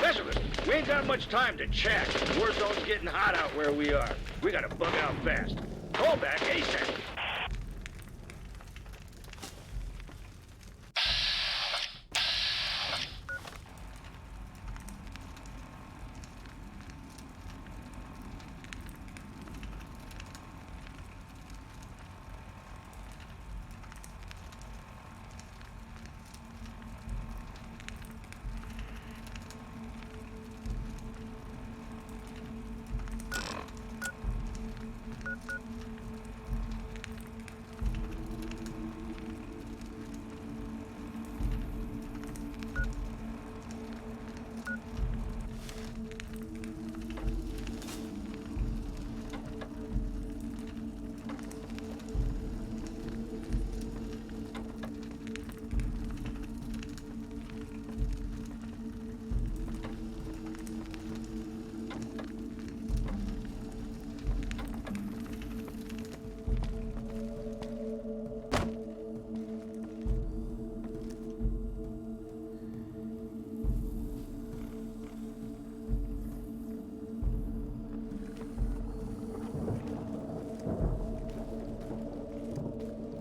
Listen, we ain't got much time to chat. The war zone's getting hot out where we are. We gotta bug out fast. Call back ASAP.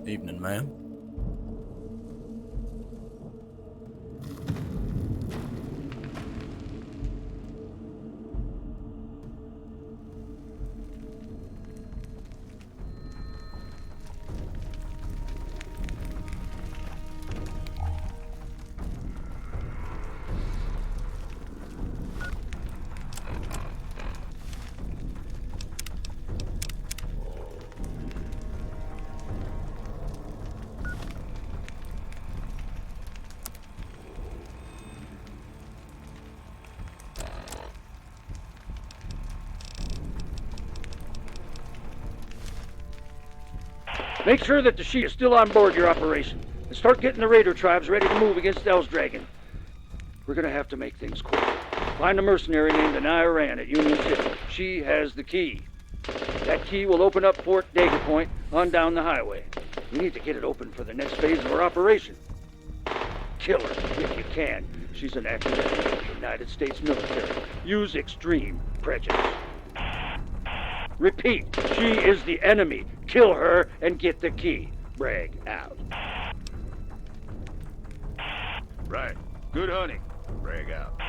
Evening, ma'am. Make sure that the Shi is still on board your operation, and start getting the raider tribes ready to move against Dragon. We're gonna have to make things quick. Find a mercenary named Anaya Rand at Union City. She has the key. That key will open up Fort Daggerpoint on down the highway. We need to get it open for the next phase of our operation. Kill her if you can. She's an active enemy of the United States military. Use extreme prejudice. Repeat, she is the enemy. Kill her and get the key. Brag out. Right. Good hunting. Brag out.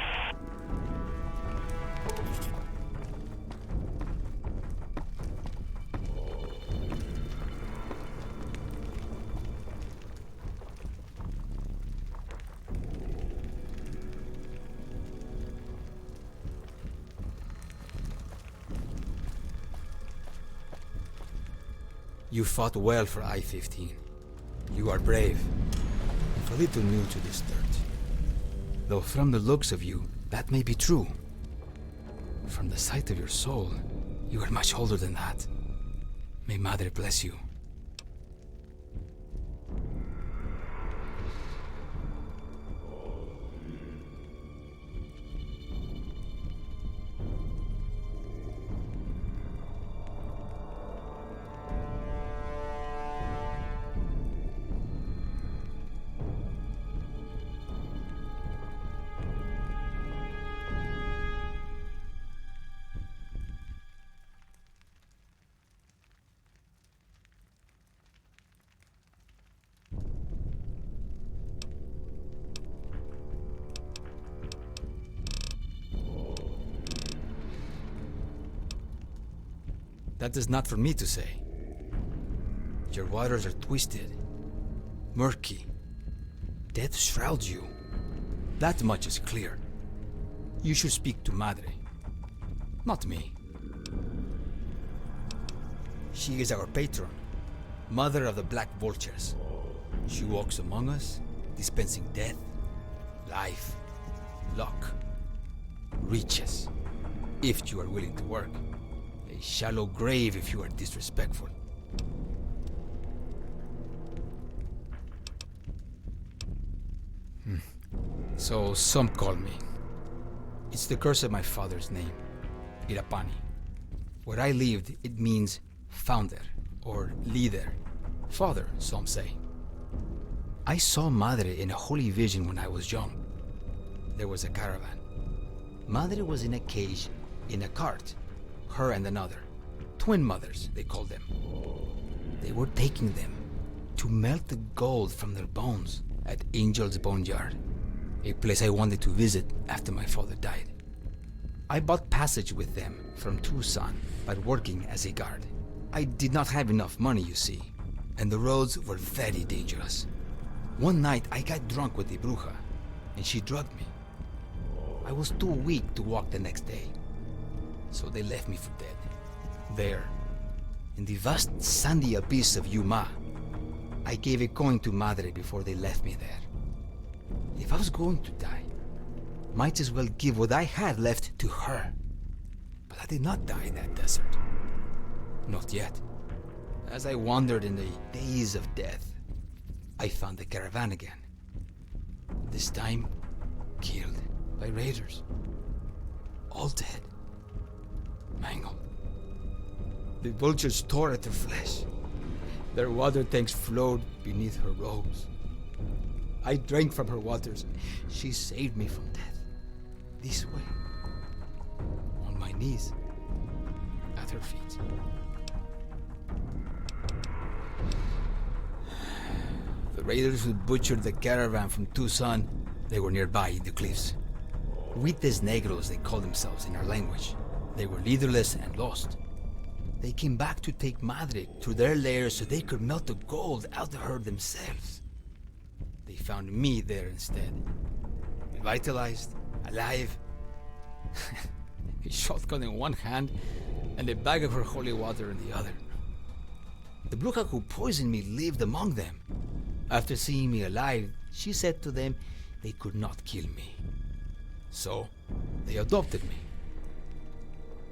You fought well for I-15. You are brave, if a little new to this dirt. Though from the looks of you, that may be true. From the sight of your soul, you are much older than that. May Madre bless you. That is not for me to say. Your waters are twisted, murky. Death shrouds you. That much is clear. You should speak to Madre, not me. She is our patron, mother of the Black Vultures. She walks among us, dispensing death, life, luck, riches, if you are willing to work. A shallow grave if you are disrespectful. So some call me. It's the curse of my father's name, Irapani. Where I lived, it means founder or leader. Father, some say. I saw Madre in a holy vision when I was young. There was a caravan. Madre was in a cage, in a cart. Her and another. Twin mothers, they called them. They were taking them to melt the gold from their bones at Angel's Boneyard, a place I wanted to visit after my father died. I bought passage with them from Tucson by working as a guard. I did not have enough money, you see, and the roads were very dangerous. One night I got drunk with the bruja, and she drugged me. I was too weak to walk the next day, so they left me for dead. There, in the vast sandy abyss of Yuma, I gave a coin to Madre before they left me there. If I was going to die, might as well give what I had left to her. But I did not die in that desert. Not yet. As I wandered in the days of death, I found the caravan again. This time, killed by raiders. All dead. Mangled. The vultures tore at their flesh. Their water tanks flowed beneath her robes. I drank from her waters. She saved me from death. This way. On my knees. At her feet. The raiders who butchered the caravan from Tucson, they were nearby in the cliffs. Huites Negros, they call themselves in our language. They were leaderless and lost. They came back to take Madre to their lair so they could melt the gold out of her themselves. They found me there instead. Revitalized, alive. A shotgun in one hand and a bag of her holy water in the other. The bruja who poisoned me lived among them. After seeing me alive, she said to them they could not kill me. So, they adopted me.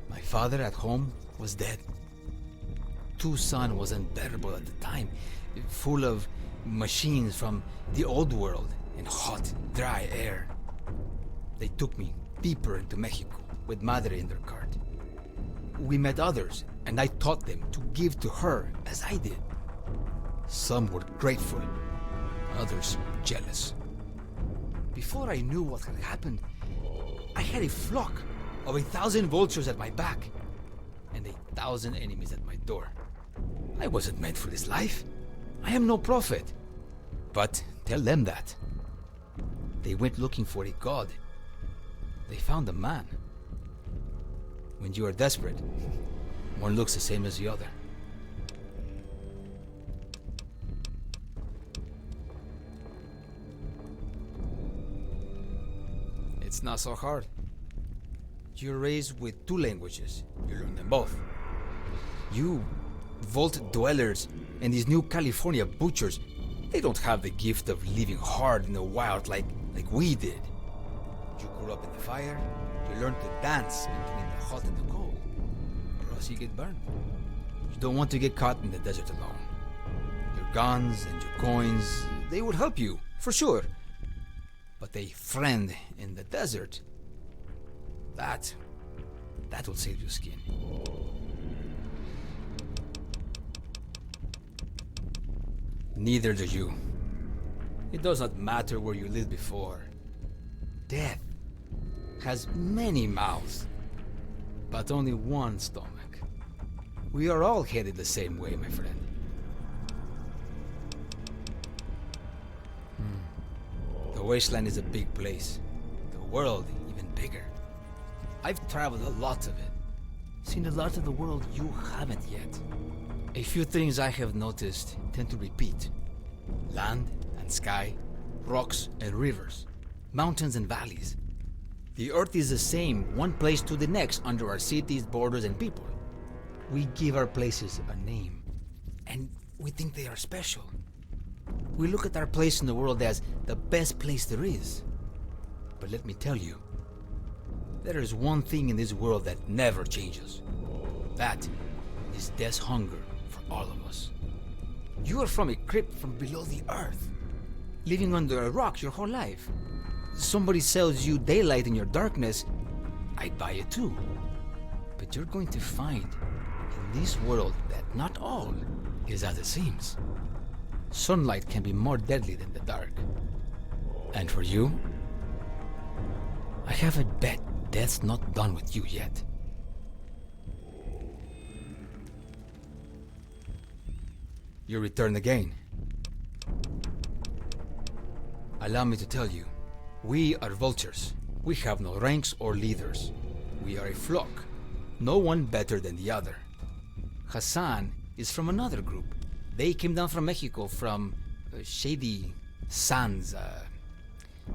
My father at home was dead. Tucson was unbearable at the time, full of machines from the old world and hot, dry air. They took me deeper into Mexico with Madre in their cart. We met others, and I taught them to give to her as I did. Some were grateful, others jealous. Before I knew what had happened, I had a flock of 1,000 vultures at my back and 1,000 enemies at my door. I wasn't meant for this life. I am no prophet. But tell them that. They went looking for a god. They found a man. When you are desperate, one looks the same as the other. It's not so hard. You're raised with 2 languages. You learn them both. You, vault dwellers, and these new California butchers, they don't have the gift of living hard in the wild like we did. You grew up in the fire, you learn to dance between the hot and the cold, or else you get burned. You don't want to get caught in the desert alone. Your guns and your coins, they will help you, for sure. But a friend in the desert, that will save your skin. Neither do you. It does not matter where you lived before. Death has many mouths, but only one stomach. We are all headed the same way, my friend. The wasteland is a big place. The world even bigger. I've traveled a lot of it. Seen a lot of the world you haven't yet. A few things I have noticed tend to repeat. Land and sky, rocks and rivers, mountains and valleys. The Earth is the same, one place to the next, under our cities, borders, and people. We give our places a name, and we think they are special. We look at our place in the world as the best place there is. But let me tell you, there is one thing in this world that never changes. That is death's hunger for all of us. You are from a crypt from below the earth, living under a rock your whole life. Somebody sells you daylight in your darkness, I'd buy it too. But you're going to find in this world that not all is as it seems. Sunlight can be more deadly than the dark. And for you, I have a bet death's not done with you yet. You return again. Allow me to tell you, we are vultures. We have no ranks or leaders. We are a flock, no one better than the other. Hassan is from another group. They came down from Mexico, from shady sands,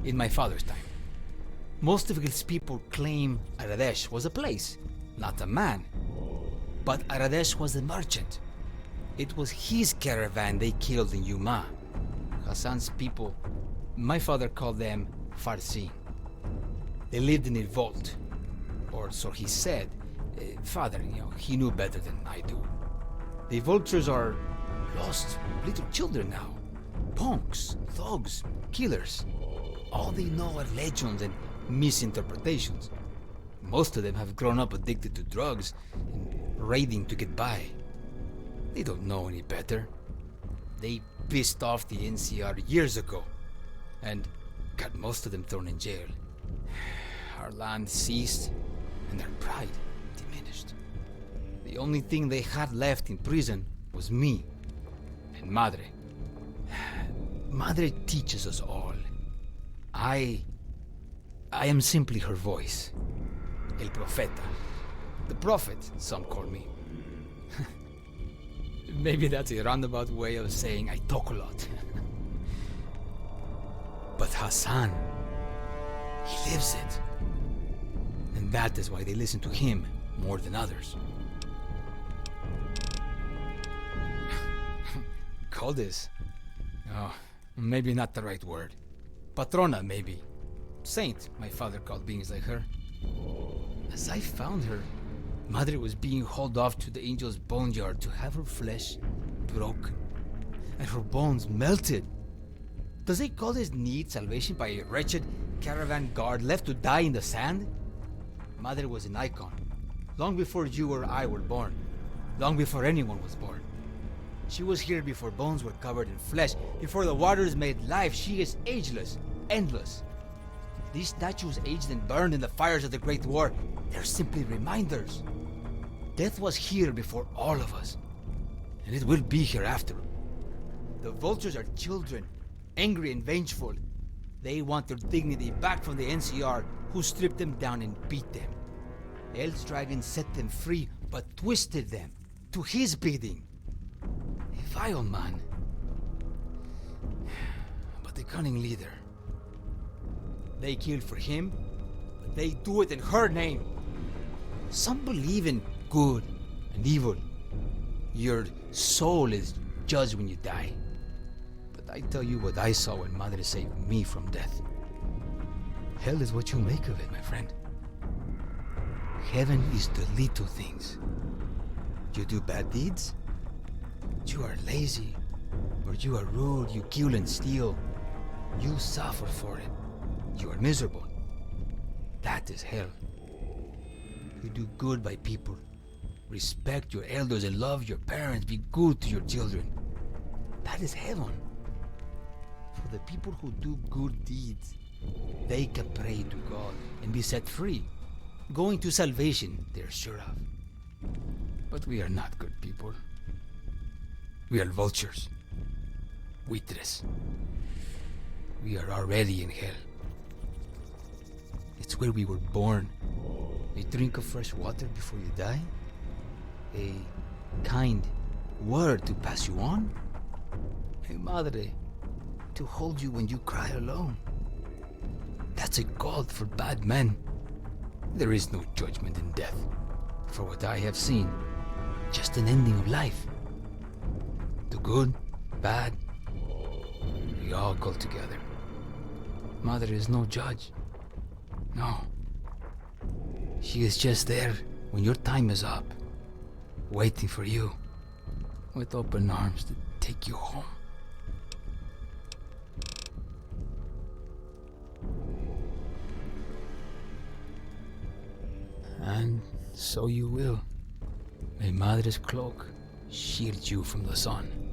in my father's time. Most of his people claim Aradesh was a place, not a man. But Aradesh was a merchant. It was his caravan they killed in Yuma. Hassan's people, my father called them Farsi. They lived in a vault, or so he said. Father, he knew better than I do. The vultures are lost little children now. Punks, thugs, killers. All they know are legends and misinterpretations. Most of them have grown up addicted to drugs and raiding to get by. They don't know any better. They pissed off the NCR years ago and got most of them thrown in jail. Our land ceased and their pride diminished. The only thing they had left in prison was me and Madre. Madre teaches us all. I am simply her voice. El Profeta. The Prophet, some call me. Maybe that's a roundabout way of saying I talk a lot. But Hassan, he lives it. And that is why they listen to him more than others. Goddess? Oh, maybe not the right word. Patrona, maybe. Saint, my father called beings like her. As I found her, Madre was being hauled off to the angel's boneyard to have her flesh broken and her bones melted. Does a goddess need salvation by a wretched caravan guard left to die in the sand? Madre was an icon, long before you or I were born, long before anyone was born. She was here before bones were covered in flesh, before the waters made life. She is ageless, endless. These statues aged and burned in the fires of the Great War. They're simply reminders. Death was here before all of us, and it will be hereafter. The vultures are children, angry and vengeful. They want their dignity back from the NCR, who stripped them down and beat them. El's dragon set them free, but twisted them to his bidding. A vile man, but a cunning leader. They kill for him, but they do it in her name. Some believe in good and evil. Your soul is judged when you die. But I tell you what I saw when Madre saved me from death. Hell is what you make of it, my friend. Heaven is the little things. You do bad deeds, you are lazy, or you are rude, you kill and steal. You suffer for it. You are miserable. That is hell. You do good by people. Respect your elders and love your parents. Be good to your children. That is heaven. For the people who do good deeds, they can pray to God and be set free. Going to salvation, they're sure of. But we are not good people. We are vultures. Buitres. We are already in hell. It's where we were born. A drink of fresh water before you die. A kind word to pass you on. A madre to hold you when you cry alone. That's a god for bad men. There is no judgment in death. For what I have seen, just an ending of life. The good, bad, we all go together. Mother is no judge. No. She is just there when your time is up, waiting for you, with open arms to take you home. And so you will. May Madre's cloak shield you from the sun.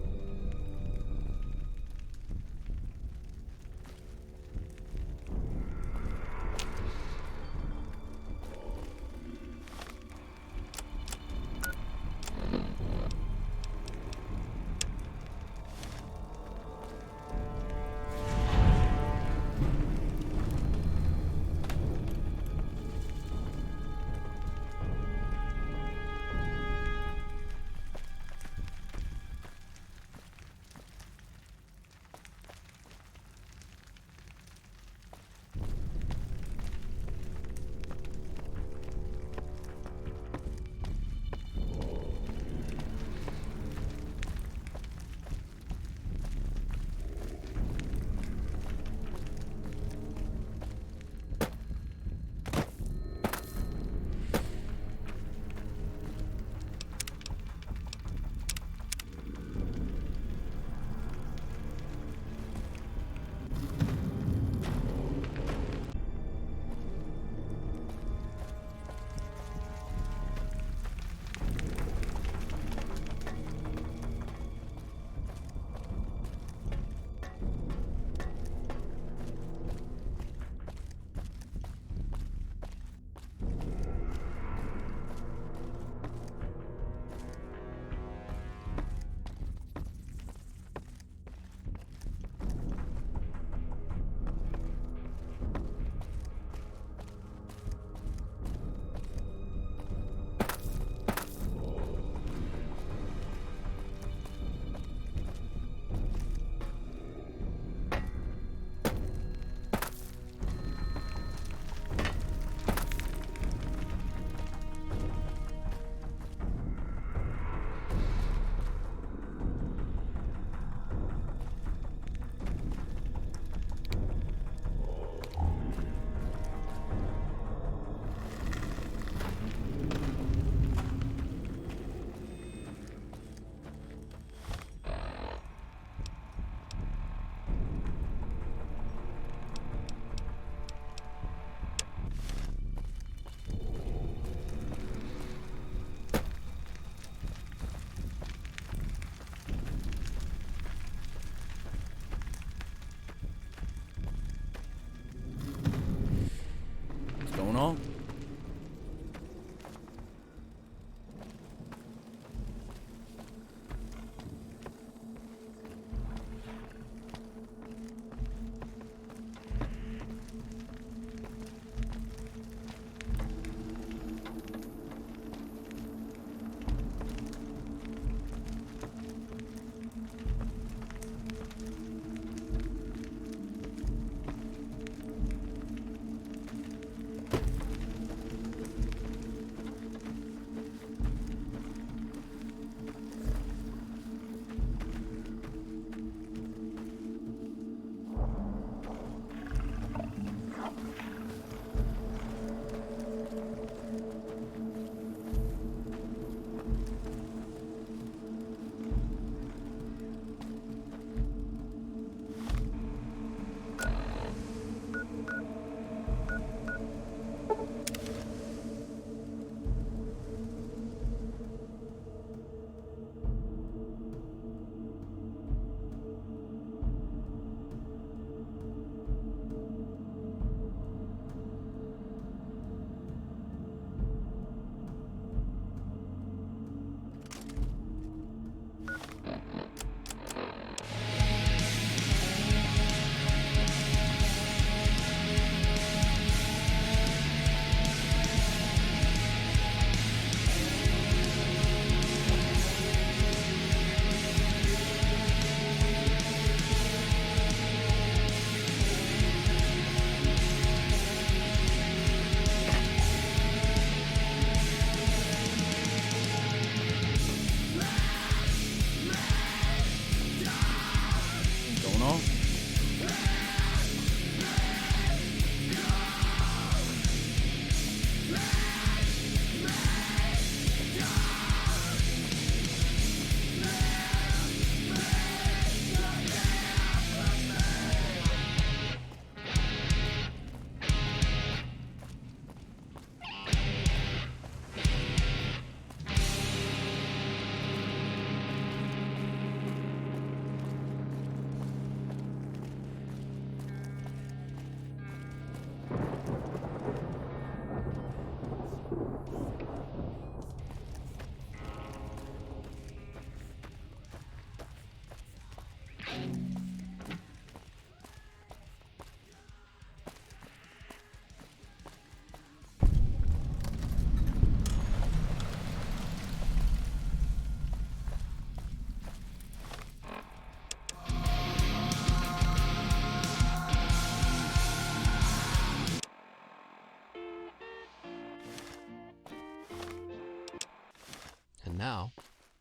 And now,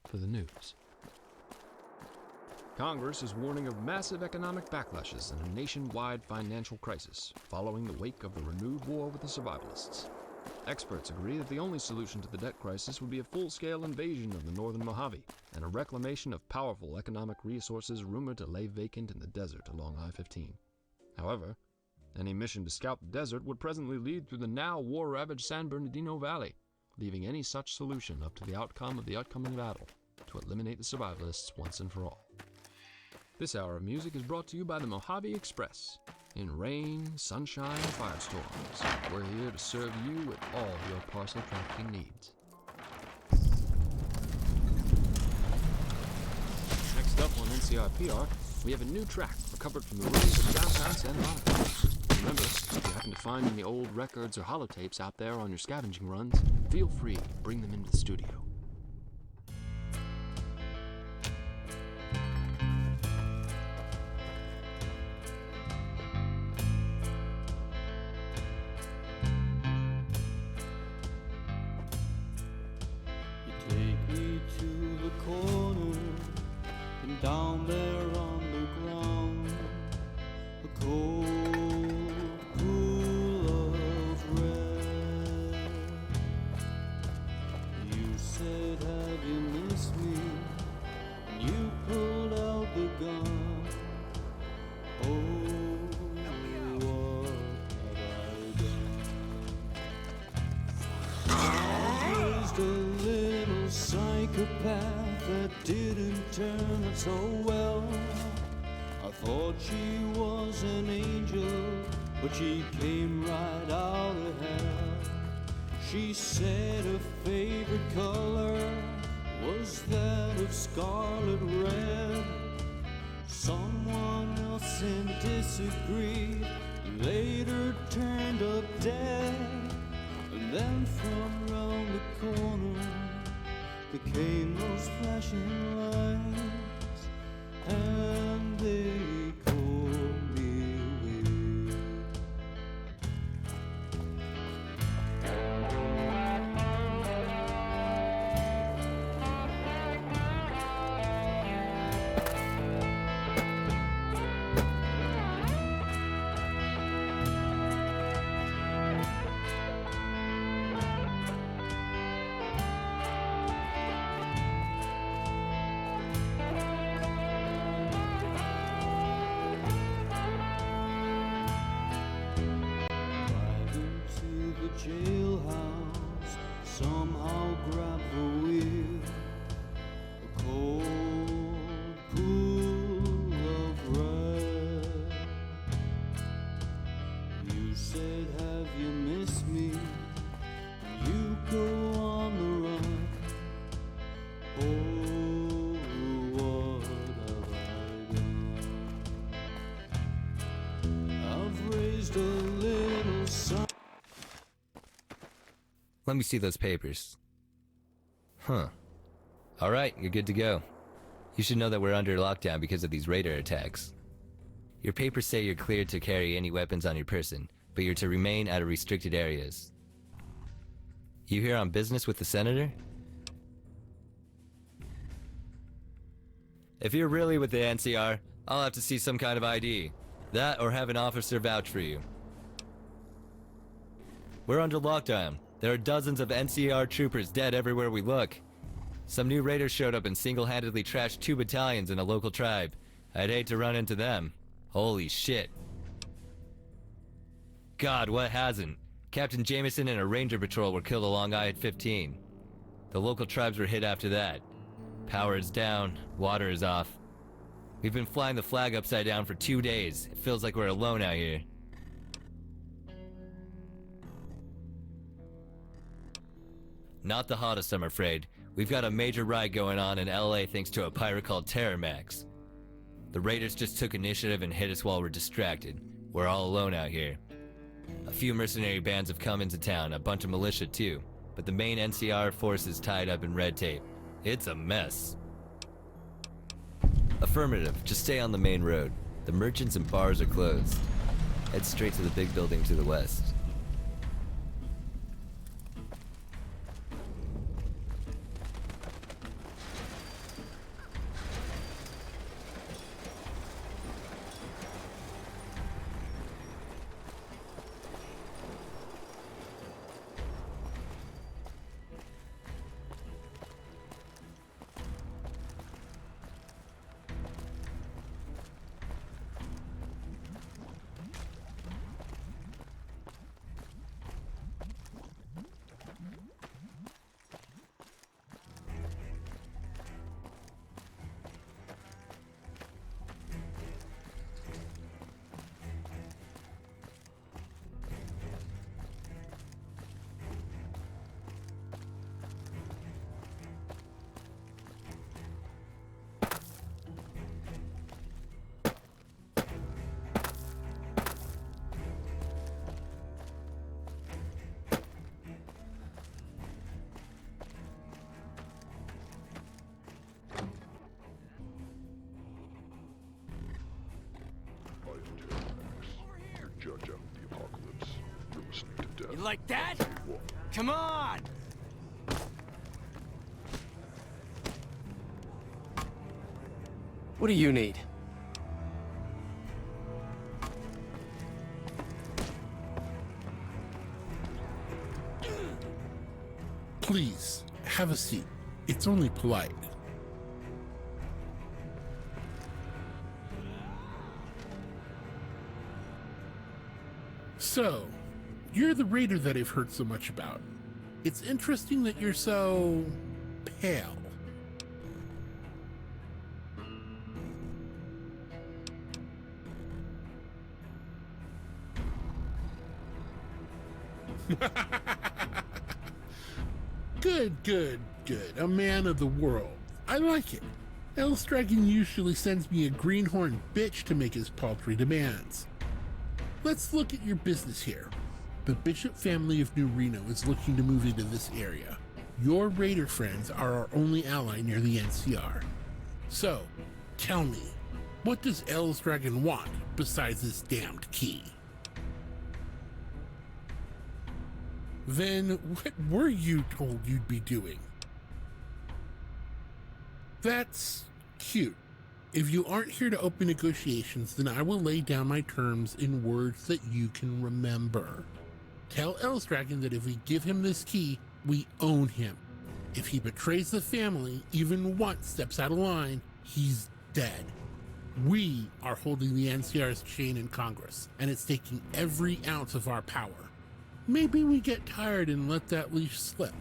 for the news. Congress is warning of massive economic backlashes and a nationwide financial crisis following the wake of the renewed war with the survivalists. Experts agree that the only solution to the debt crisis would be a full-scale invasion of the northern Mojave and a reclamation of powerful economic resources rumored to lay vacant in the desert along I-15. However, any mission to scout the desert would presently lead through the now war-ravaged San Bernardino Valley, leaving any such solution up to the outcome of the upcoming battle to eliminate the survivalists once and for all. This hour of music is brought to you by the Mojave Express. In rain, sunshine, firestorms, we're here to serve you with all your parcel trafficking needs. Next up on NCRPR, we have a new track recovered from the ruins of downtown Santa Monica. Remember, if you happen to find any old records or holotapes out there on your scavenging runs, feel free to bring them into the studio. Take me to the corner, and down there on the ground, a cold pool of red. You said, have you missed me? And you pulled out the gun. Oh, what have I done? I raised a little psychopath that didn't turn out so well. I thought she was an angel, but she came right out of hell. She said her favorite color was that of scarlet red. Someone else and disagreed, later turned up dead. And then from round the corner came those flashing lights, and they called me away. Jailhouse, somehow grab the wheel. A cold pool of red. You said, have you missed me? You go on the run. Oh, what have I done? I've raised a little son. Let me see those papers. Huh. Alright, you're good to go. You should know that we're under lockdown because of these raider attacks. Your papers say you're cleared to carry any weapons on your person, but you're to remain out of restricted areas. You here on business with the senator? If you're really with the NCR, I'll have to see some kind of ID. That or have an officer vouch for you. We're under lockdown. There are dozens of NCR troopers dead everywhere we look. Some new raiders showed up and single-handedly trashed 2 battalions in a local tribe. I'd hate to run into them. Holy shit. God, what hasn't? Captain Jameson and a ranger patrol were killed along I-15. The local tribes were hit after that. Power is down, water is off. We've been flying the flag upside down for 2 days. It feels like we're alone out here. Not the hottest, I'm afraid. We've got a major riot going on in LA thanks to a pirate called Terror Max. The raiders just took initiative and hit us while we're distracted. We're all alone out here. A few mercenary bands have come into town, a bunch of militia too, but the main NCR force is tied up in red tape. It's a mess. Affirmative, just stay on the main road. The merchants and bars are closed. Head straight to the big building to the west. Judge out the apocalypse. You're listening to Death. You like that? Come on! What do you need? Please, have a seat. It's only polite. So, you're the raider that I've heard so much about. It's interesting that you're so pale. Good. A man of the world. I like it. Else Dragon usually sends me a greenhorn bitch to make his paltry demands. Let's look at your business here. The Bishop family of New Reno is looking to move into this area. Your raider friends are our only ally near the NCR. So, tell me, what does El's Dragon want besides this damned key? Then what were you told you'd be doing? That's cute. If you aren't here to open negotiations, then I will lay down my terms in words that you can remember. Tell Elsdragon that if we give him this key, we own him. If he betrays the family, even once steps out of line, he's dead. We are holding the NCR's chain in Congress, and it's taking every ounce of our power. Maybe we get tired and let that leash slip.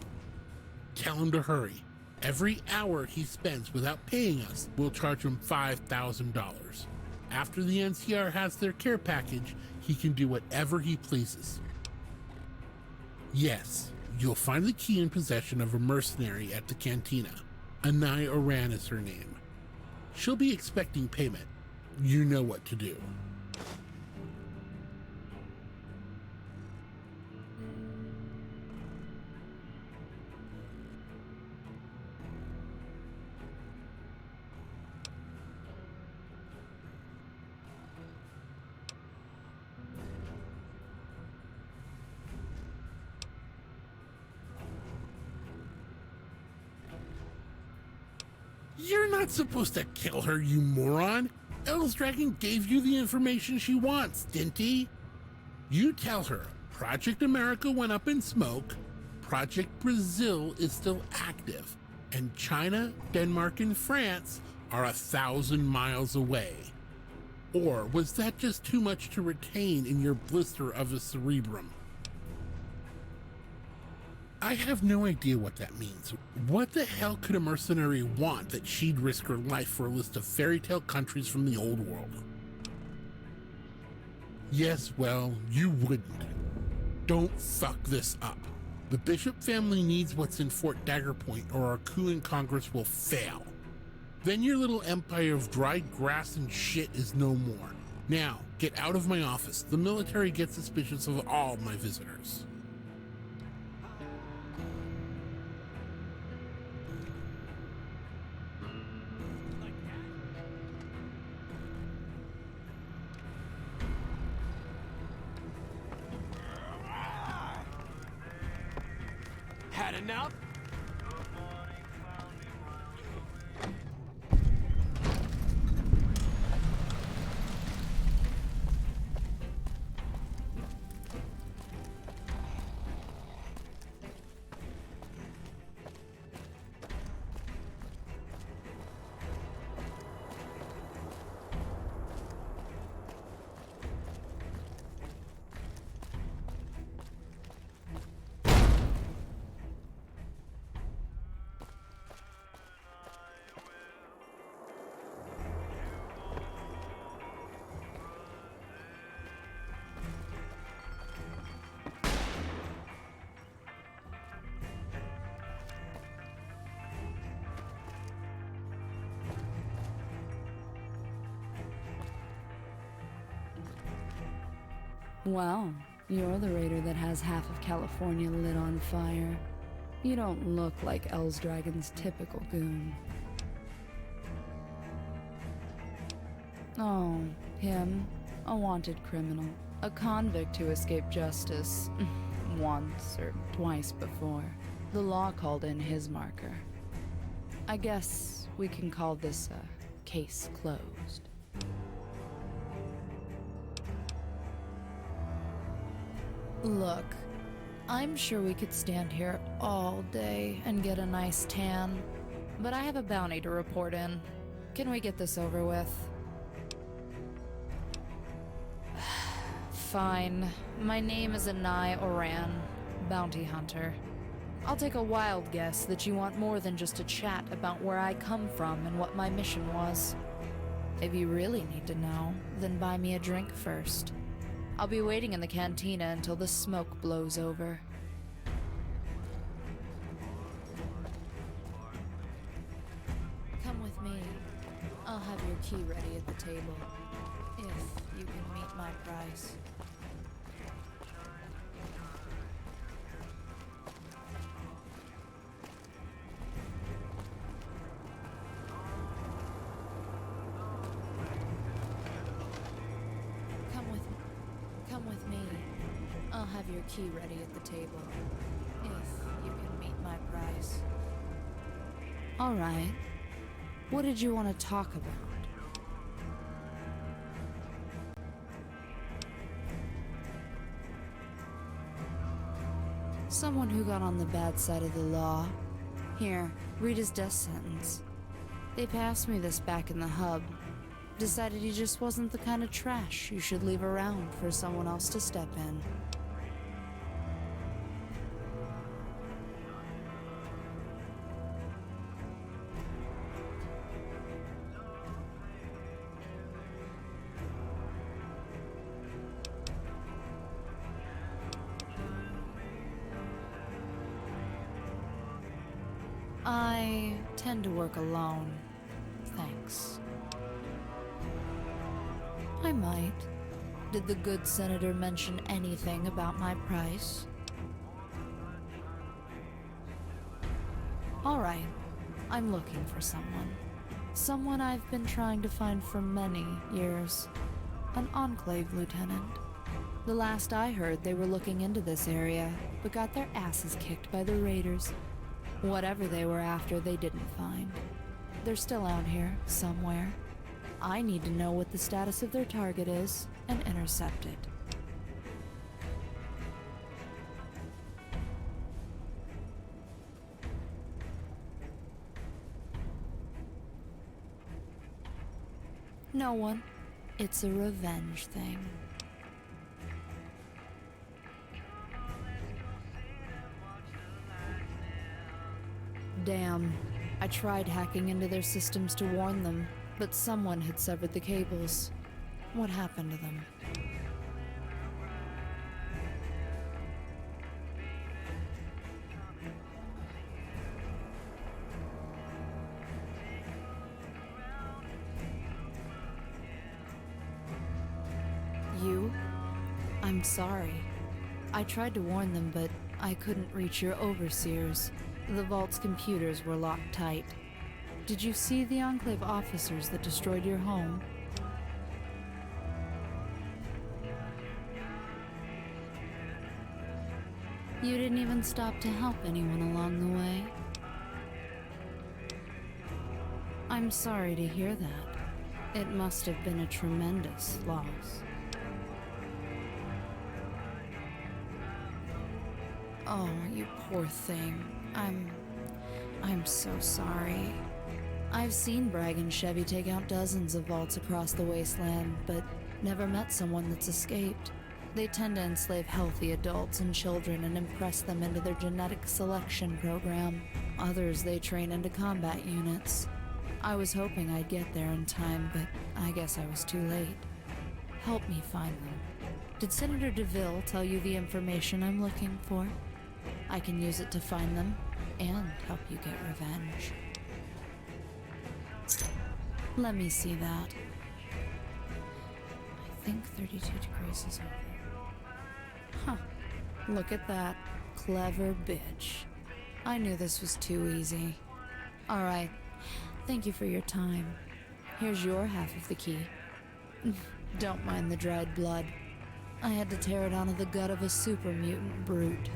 Tell him to hurry. Every hour he spends without paying us, we'll charge him $5,000. After the NCR has their care package, he can do whatever he pleases. Yes, you'll find the key in possession of a mercenary at the cantina. Anai Oran is her name. She'll be expecting payment. You know what to do. You're not supposed to kill her, you moron. El's Dragon gave you the information she wants, didn't he? You tell her Project America went up in smoke, Project Brazil is still active, and China, Denmark, and France are 1,000 miles away. Or was that just too much to retain in your blister of a cerebrum? I have no idea what that means. What the hell could a mercenary want that she'd risk her life for a list of fairy tale countries from the old world? Yes, well, you wouldn't. Don't fuck this up. The Bishop family needs what's in Fort Daggerpoint or our coup in Congress will fail. Then your little empire of dried grass and shit is no more. Now, get out of my office. The military gets suspicious of all my visitors. Had enough? Well, you're the raider that has half of California lit on fire. You don't look like Dragon's typical goon. Oh, him. A wanted criminal. A convict who escaped justice. Once or twice before. The law called in his marker. I guess we can call this a case closed. Look, I'm sure we could stand here all day and get a nice tan, but I have a bounty to report in. Can we get this over with? Fine. My name is Anai Oran, bounty hunter. I'll take a wild guess that you want more than just a chat about where I come from and what my mission was. If you really need to know, then buy me a drink first. I'll be waiting in the cantina until the smoke blows over. Come with me. I'll have your key ready at the table, if you can meet my price. Come with me. I'll have your key ready at the table, if you can meet my price. All right. What did you want to talk about? Someone who got on the bad side of the law. Here, read his death sentence. They passed me this back in the hub. Decided he just wasn't the kind of trash you should leave around for someone else to step in. I tend to work alone. Thanks. I might. Did the good senator mention anything about my price? All right. I'm looking for someone. Someone I've been trying to find for many years. An Enclave lieutenant. The last I heard, they were looking into this area, but got their asses kicked by the raiders. Whatever they were after, they didn't find. They're still out here, somewhere. I need to know what the status of their target is and intercept it. No one. It's a revenge thing. Damn. I tried hacking into their systems to warn them, but someone had severed the cables. What happened to them? I'm sorry. I tried to warn them, but I couldn't reach your overseers. The vault's computers were locked tight. Did you see the Enclave officers that destroyed your home? You didn't even stop to help anyone along the way? I'm sorry to hear that. It must have been a tremendous loss. Oh, you poor thing. I'm so sorry. I've seen Bragg and Chevy take out dozens of vaults across the wasteland, but never met someone that's escaped. They tend to enslave healthy adults and children and impress them into their genetic selection program. Others they train into combat units. I was hoping I'd get there in time, but I guess I was too late. Help me find them. Did Senator DeVille tell you the information I'm looking for? I can use it to find them and help you get revenge. Let me see that. I think 32 degrees is over. Huh. Look at that. Clever bitch. I knew this was too easy. Alright. Thank you for your time. Here's your half of the key. Don't mind the dried blood. I had to tear it out of the gut of a super mutant brute.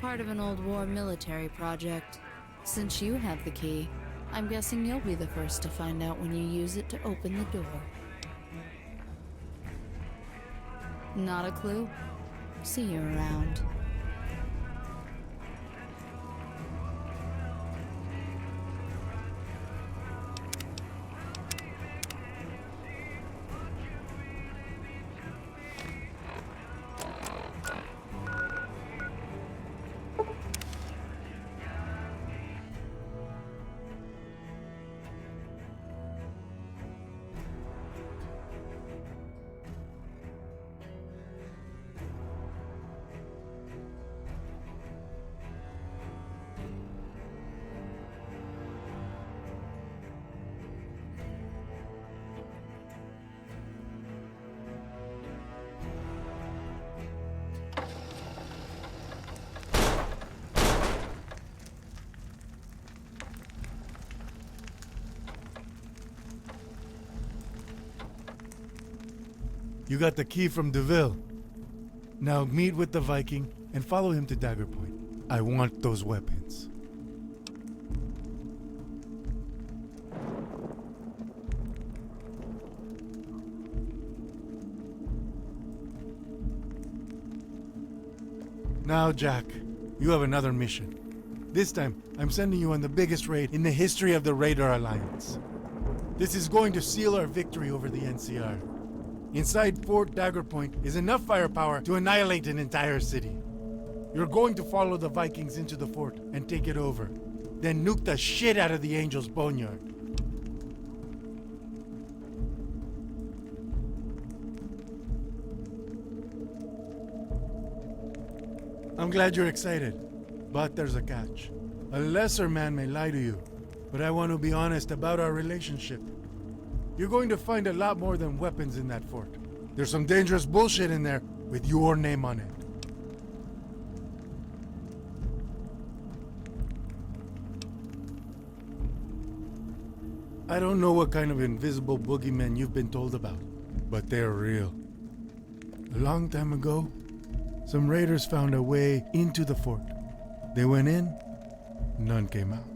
Part of an old war military project. Since you have the key, I'm guessing you'll be the first to find out when you use it to open the door. Not a clue? See you around. You got the key from DeVille. Now meet with the Viking and follow him to Daggerpoint. I want those weapons. Now, Jack, you have another mission. This time, I'm sending you on the biggest raid in the history of the Raider Alliance. This is going to seal our victory over the NCR. Inside Fort Daggerpoint is enough firepower to annihilate an entire city. You're going to follow the Vikings into the fort and take it over. Then nuke the shit out of the Angels' boneyard. I'm glad you're excited, but there's a catch. A lesser man may lie to you, but I want to be honest about our relationship. You're going to find a lot more than weapons in that fort. There's some dangerous bullshit in there with your name on it. I don't know what kind of invisible boogeymen you've been told about, but they're real. A long time ago, some raiders found a way into the fort. They went in, none came out.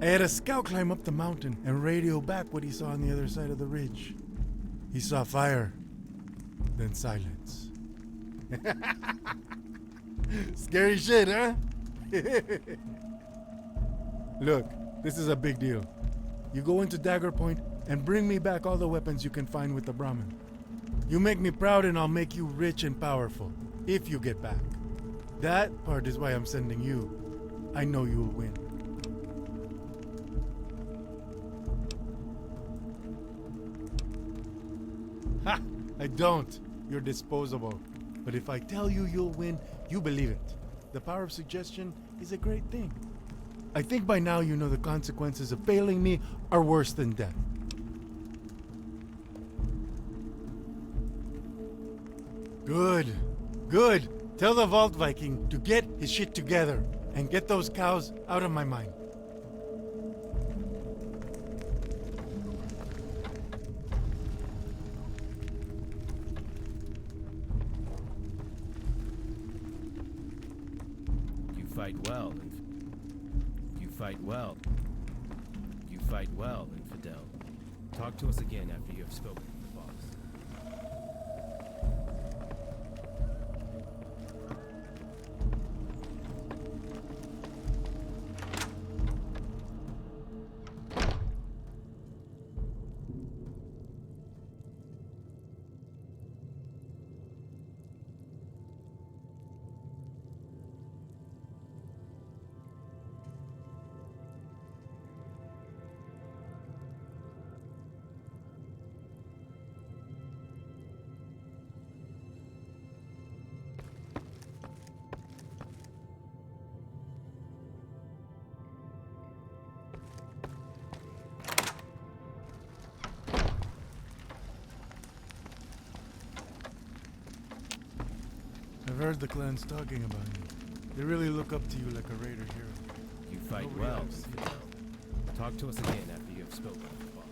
I had a scout climb up the mountain and radio back what he saw on the other side of the ridge. He saw fire, then silence. Scary shit, huh? Look, this is a big deal. You go into Daggerpoint and bring me back all the weapons you can find with the Brahmin. You make me proud and I'll make you rich and powerful, if you get back. That part is why I'm sending you. I know you'll win. Ha! I don't. You're disposable. But if I tell you you'll win, you believe it. The power of suggestion is a great thing. I think by now you know the consequences of failing me are worse than death. Good. Good. Tell the Vault Viking to get his shit together and get those cows out of my mind. You fight well. You fight well. You fight well, infidel. Talk to us again after you have spoken with the boss. I've heard the clans talking about you. They really look up to you like a raider hero. You fight Nobody well, else. infidel. Talk to us again after you have spoken with the boss.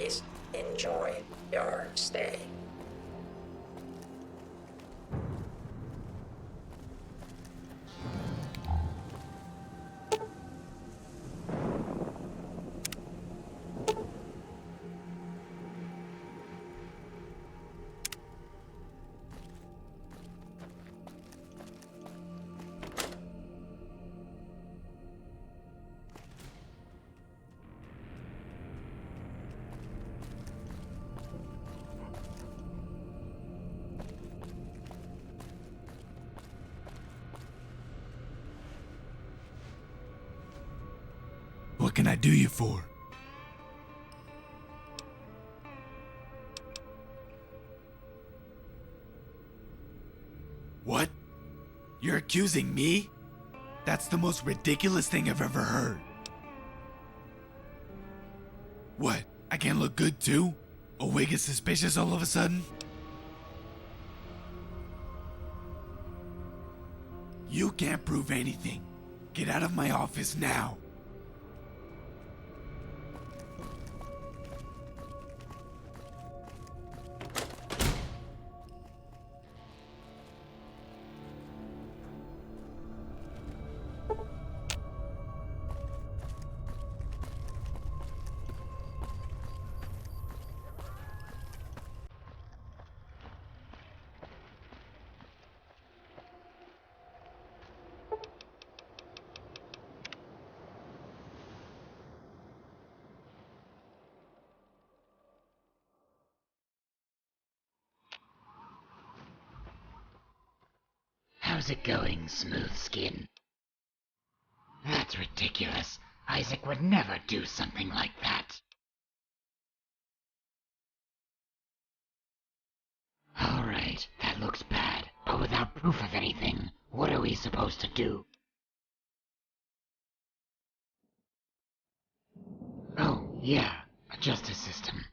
Please enjoy your stay. What can I do you for? What? You're accusing me? That's the most ridiculous thing I've ever heard. What? I can't look good too? A wig is suspicious all of a sudden? You can't prove anything. Get out of my office now. How's it going, Smooth Skin? That's ridiculous. Isaac would never do something like that. Alright, that looks bad, but without proof of anything, what are we supposed to do? Oh, yeah, a justice system.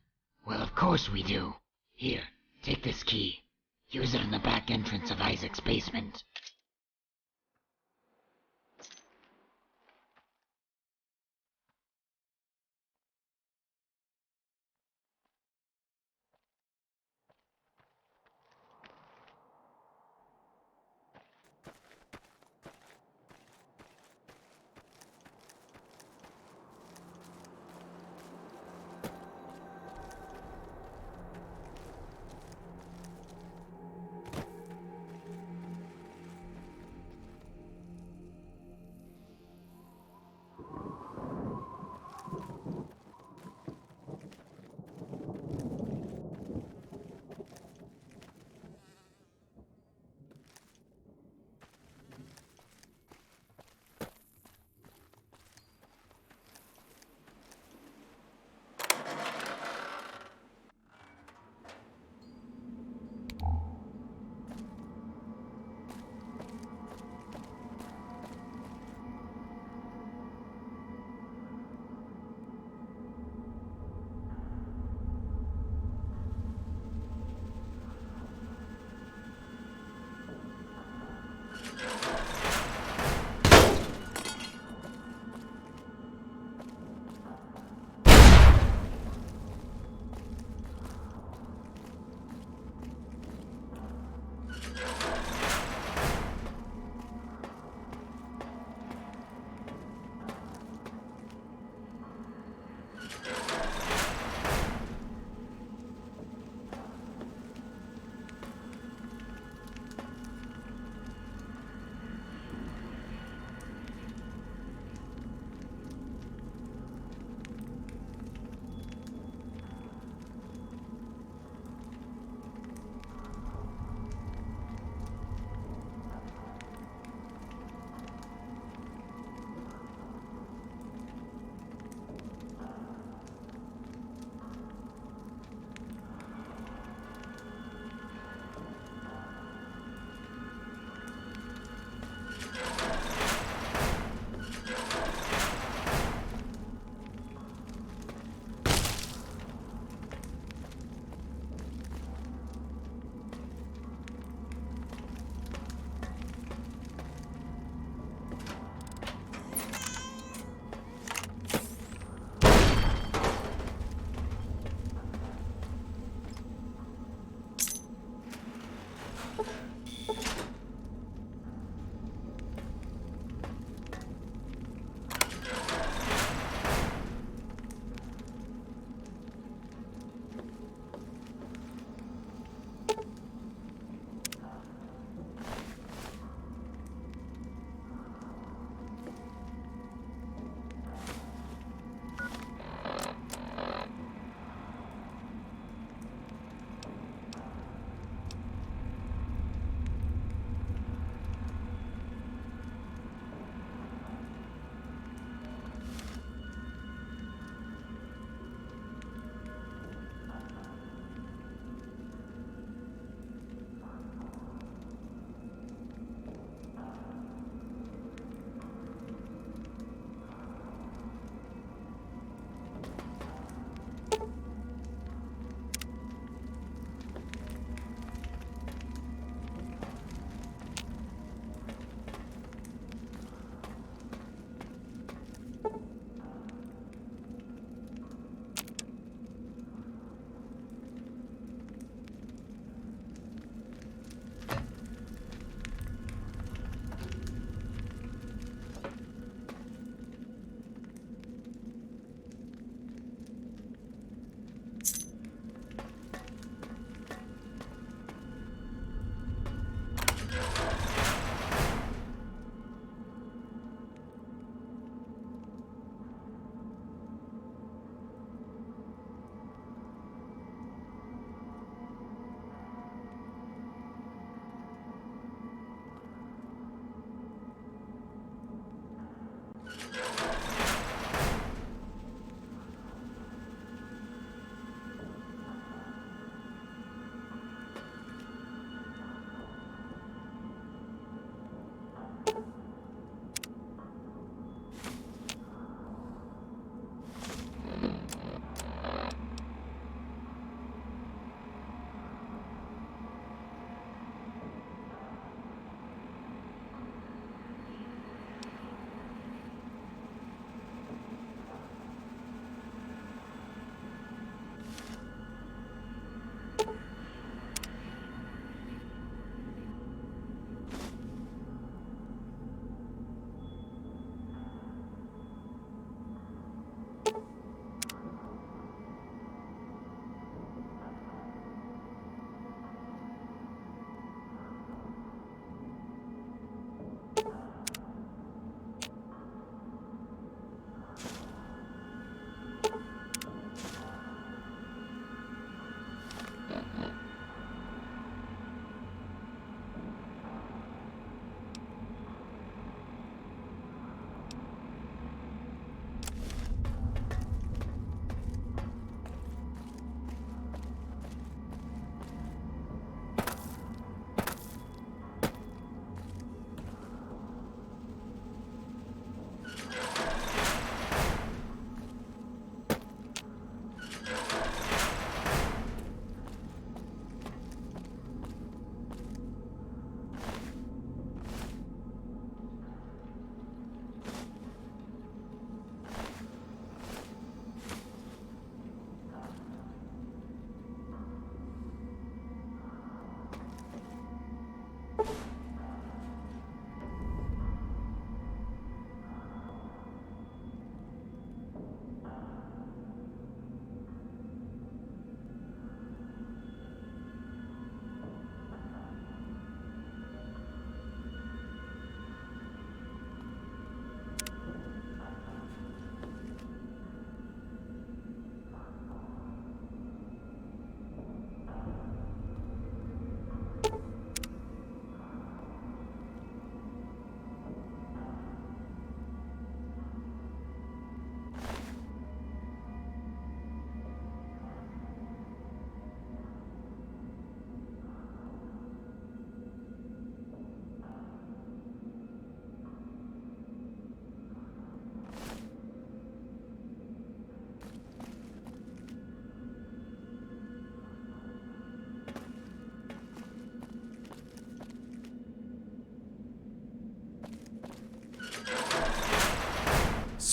Well, of course we do. Here, take this key. Use it in the back entrance of Isaac's basement.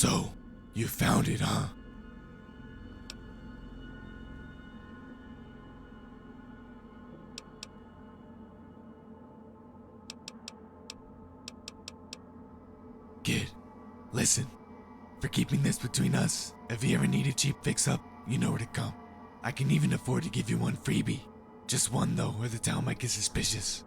So, you found it, huh? Listen, for keeping this between us, if you ever need a cheap fix-up, you know where to come. I can even afford to give you one freebie. Just one, though, or the town might get suspicious.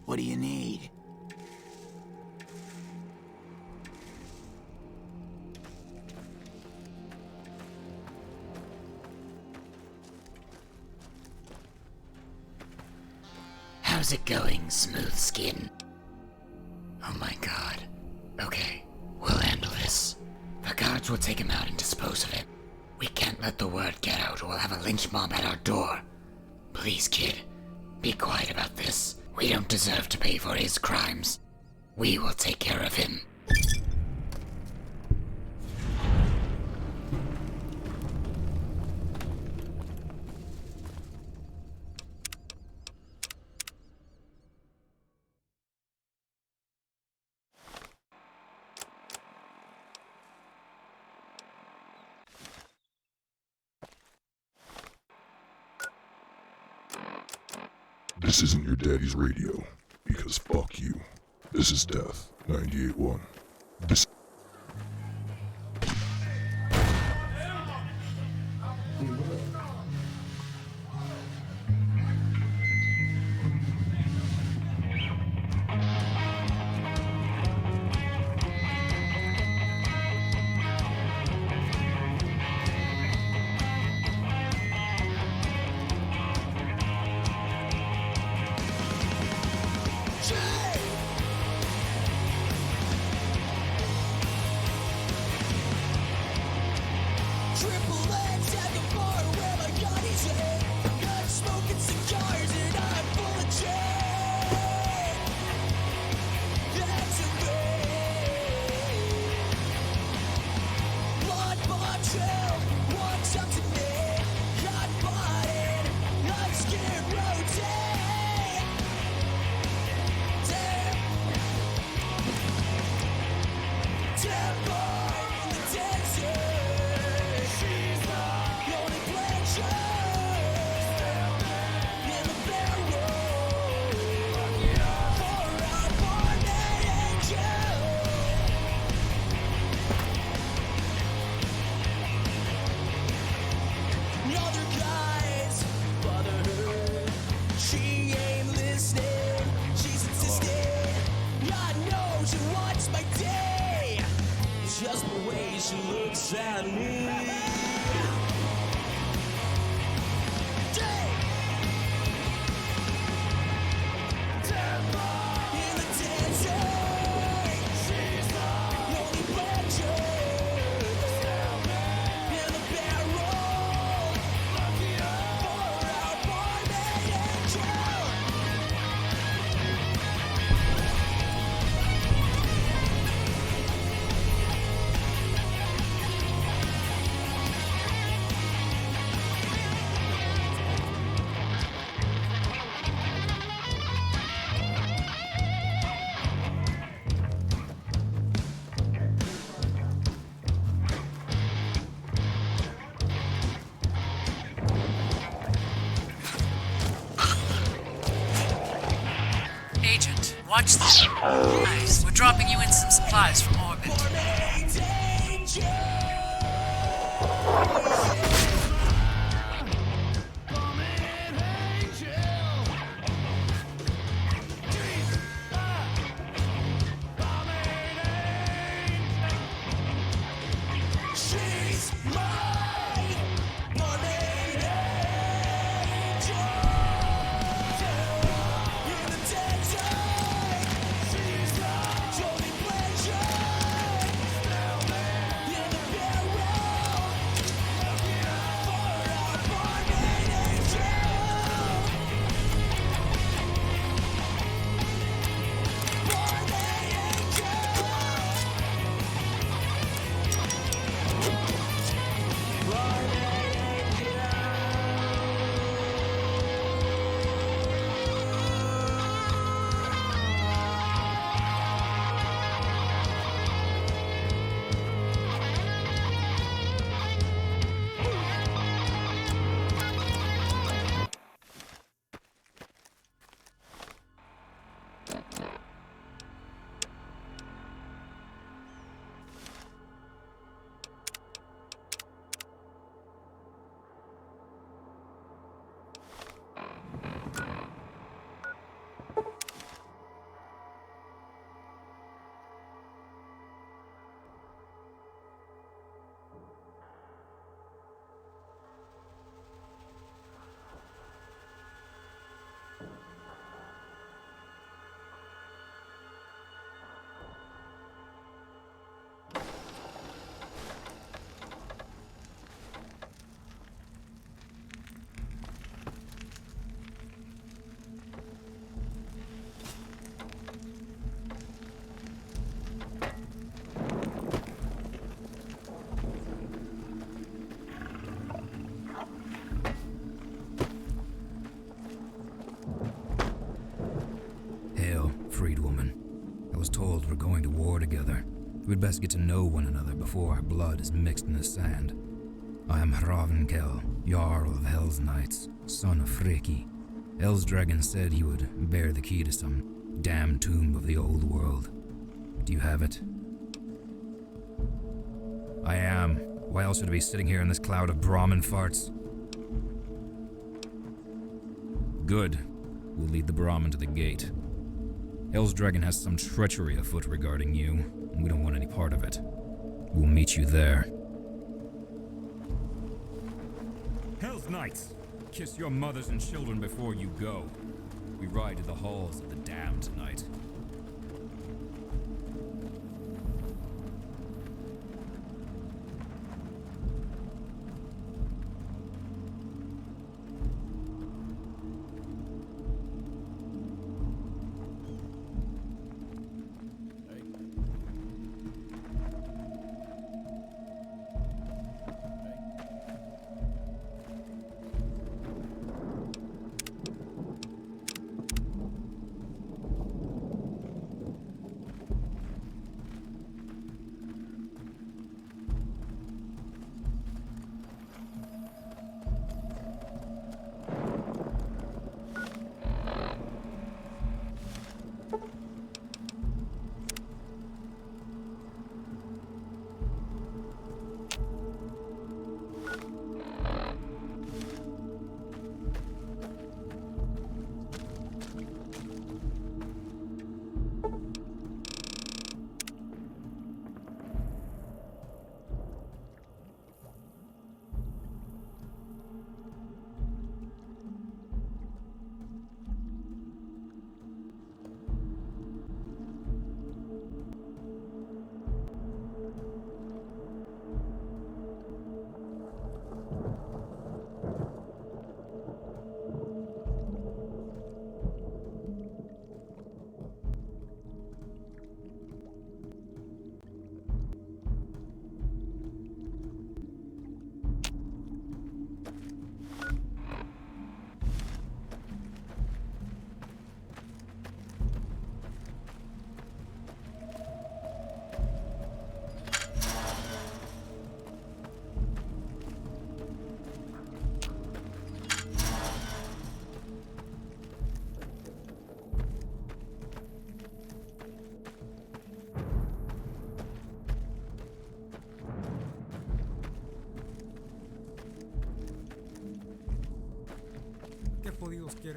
What do you need? How's it going, Smooth Skin? Oh my god. Okay, we'll handle this. The guards will take him out and dispose of it. We can't let the word get out or we'll have a lynch mob at our door. Please, kid, be quiet about this. We don't deserve to pay for his crimes. We will take care of him. This isn't your daddy's radio, because fuck you. This is Death 98.1. This. Agent, watch this. Nice. We're dropping you in some supplies from orbit. She's my mermaid angel. In the daytime, she's my jolly pleasure. In the barrel, for our mermaid angel. Mermaid angel. Hail, freed woman. I was told we're going to war together. We'd best get to know one another before our blood is mixed in the sand. I am Hravenkel, Jarl of Hell's Knights, son of Freki. Hell's Dragon said he would bear the key to some damned tomb of the old world. Do you have it? I am. Why else would I be sitting here in this cloud of Brahmin farts? Good. We'll lead the Brahmin to the gate. Hell's Dragon has some treachery afoot regarding you, and we don't want any part of it. We'll meet you there. Hell's Knights, kiss your mothers and children before you go. We ride to the halls of the damned tonight.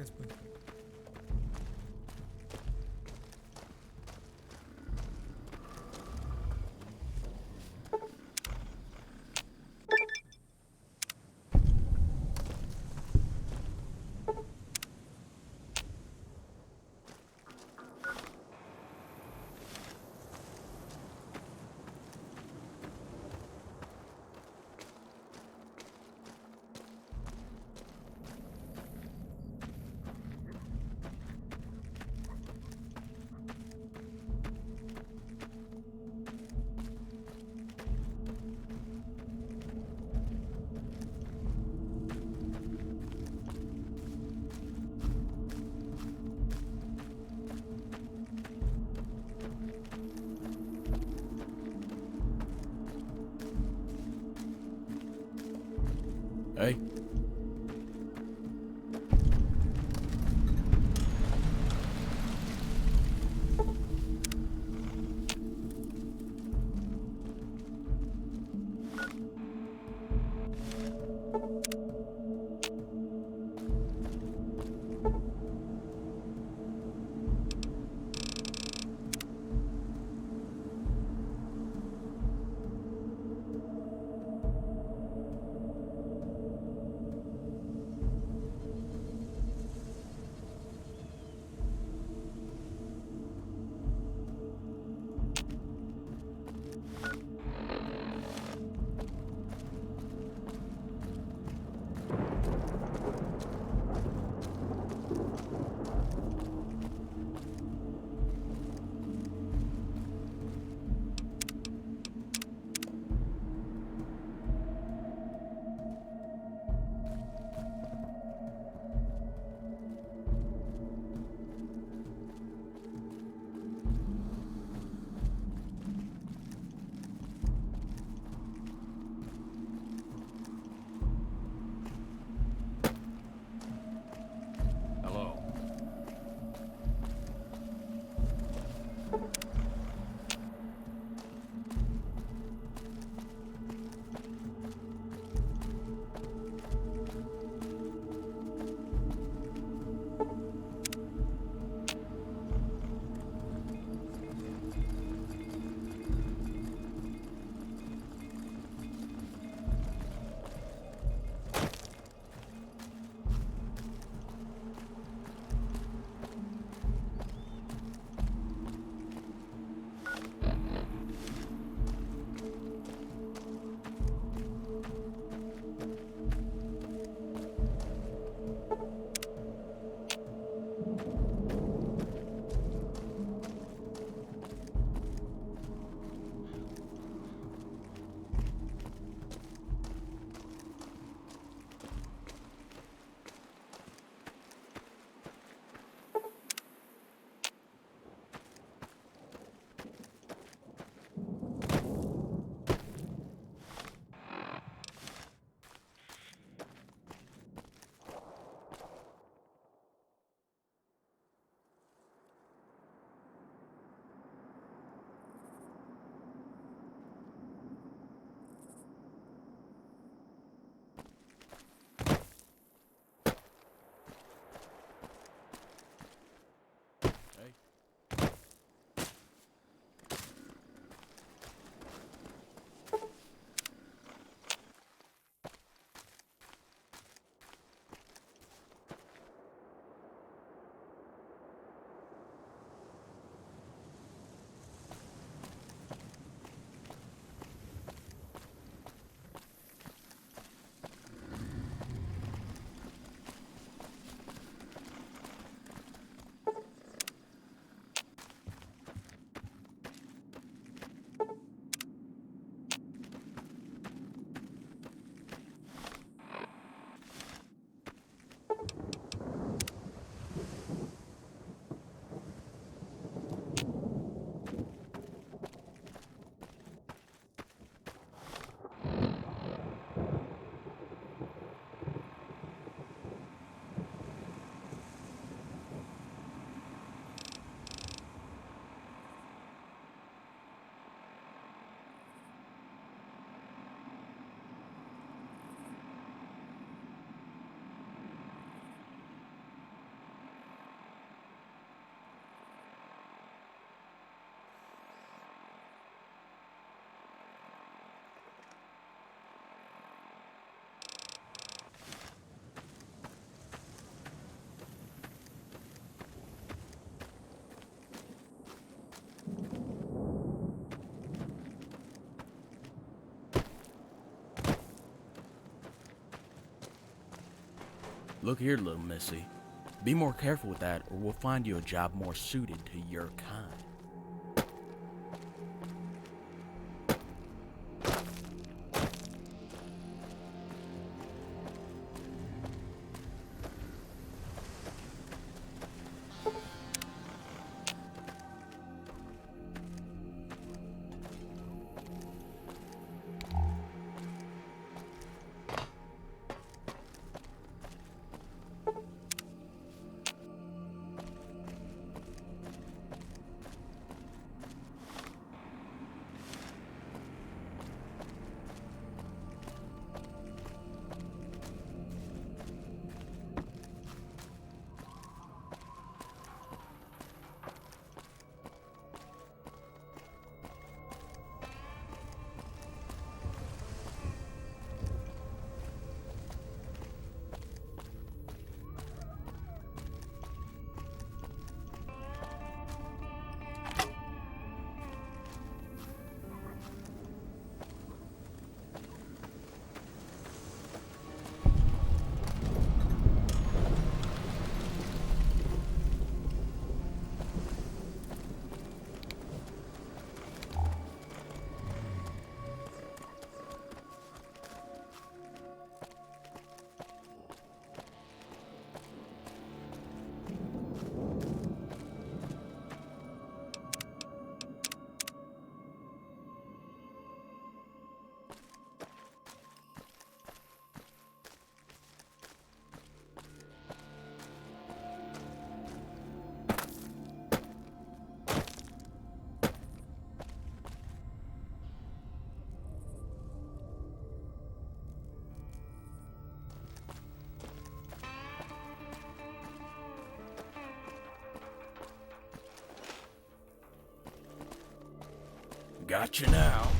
Gracias, pues. Look here, little missy. Be more careful with that, or we'll find you a job more suited to your kind. Gotcha now.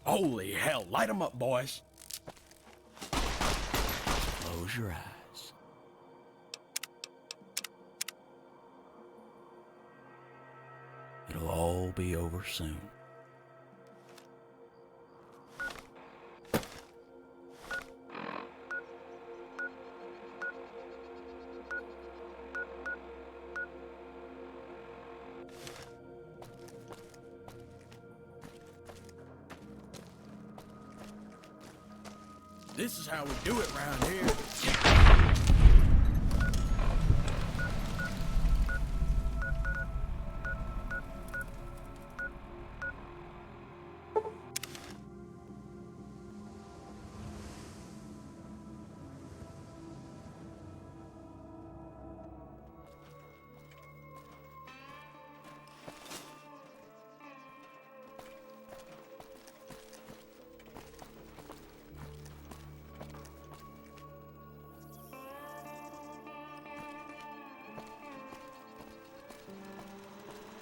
Holy hell, light 'em up, boys. Close your eyes. It'll all be over soon. This is how we do it round here.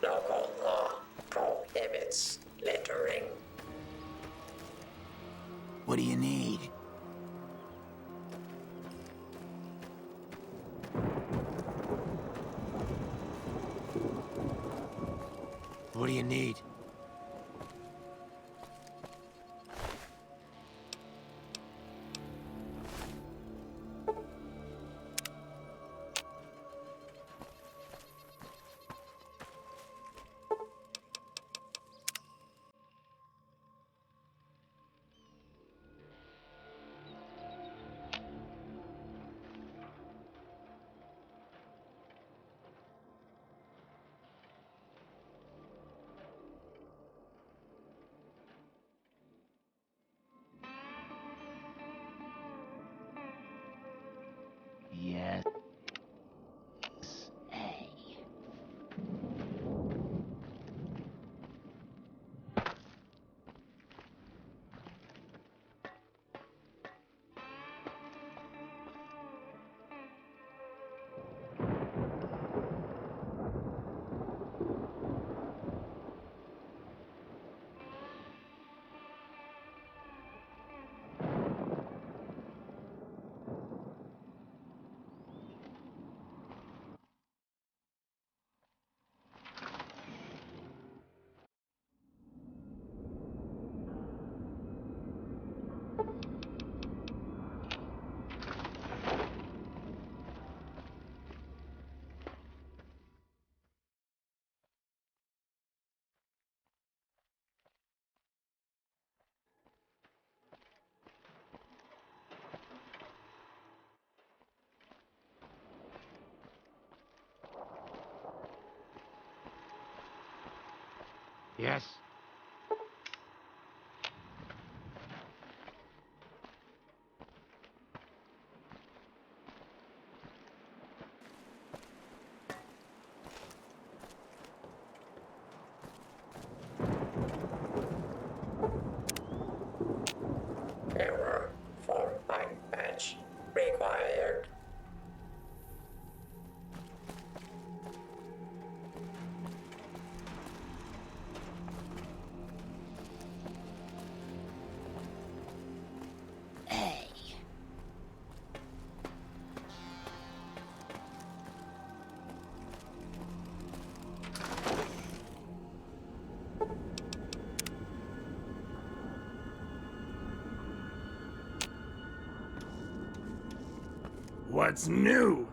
Local law prohibits littering. What do you need? What do you need? Yes. Hey. Yes. Error. Format patch required. Hey. What's new?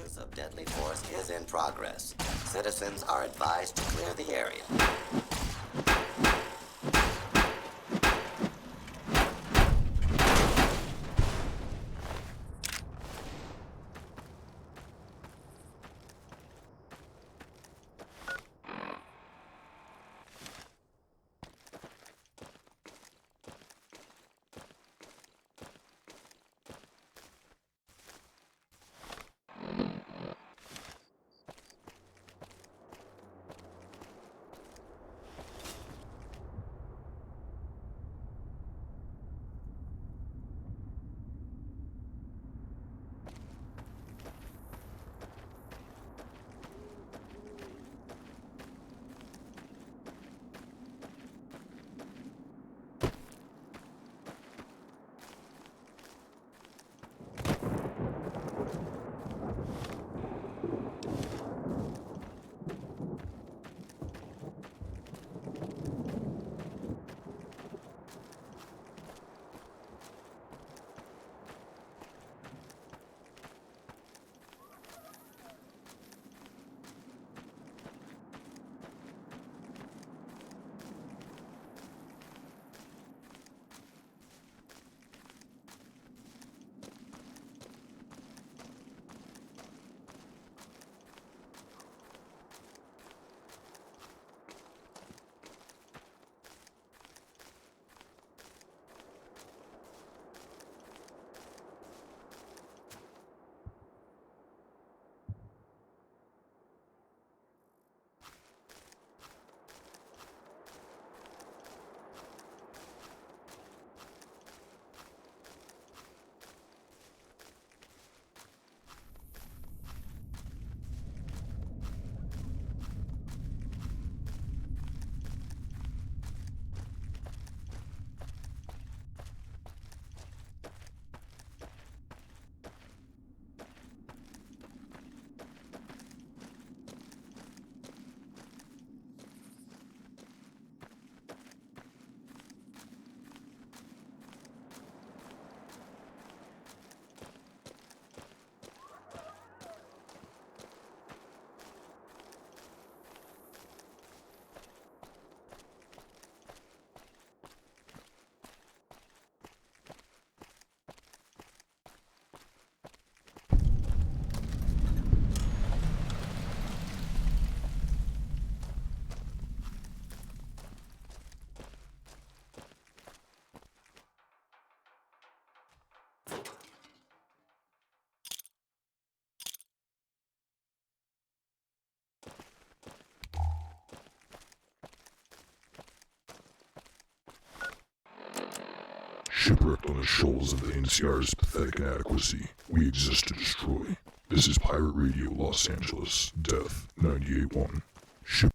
use of deadly force is in progress. Citizens are advised to clear the area. Shipwrecked on the shoals of the NCR's pathetic inadequacy, we exist to destroy. This is Pirate Radio Los Angeles, Death 98.1. Ship.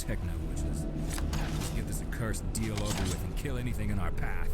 techno witches. Let's get this accursed deal over with and kill anything in our path.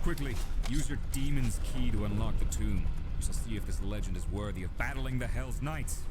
Quickly, use your demon's key to unlock the tomb. We shall see if this legend is worthy of battling the Hell's Knights.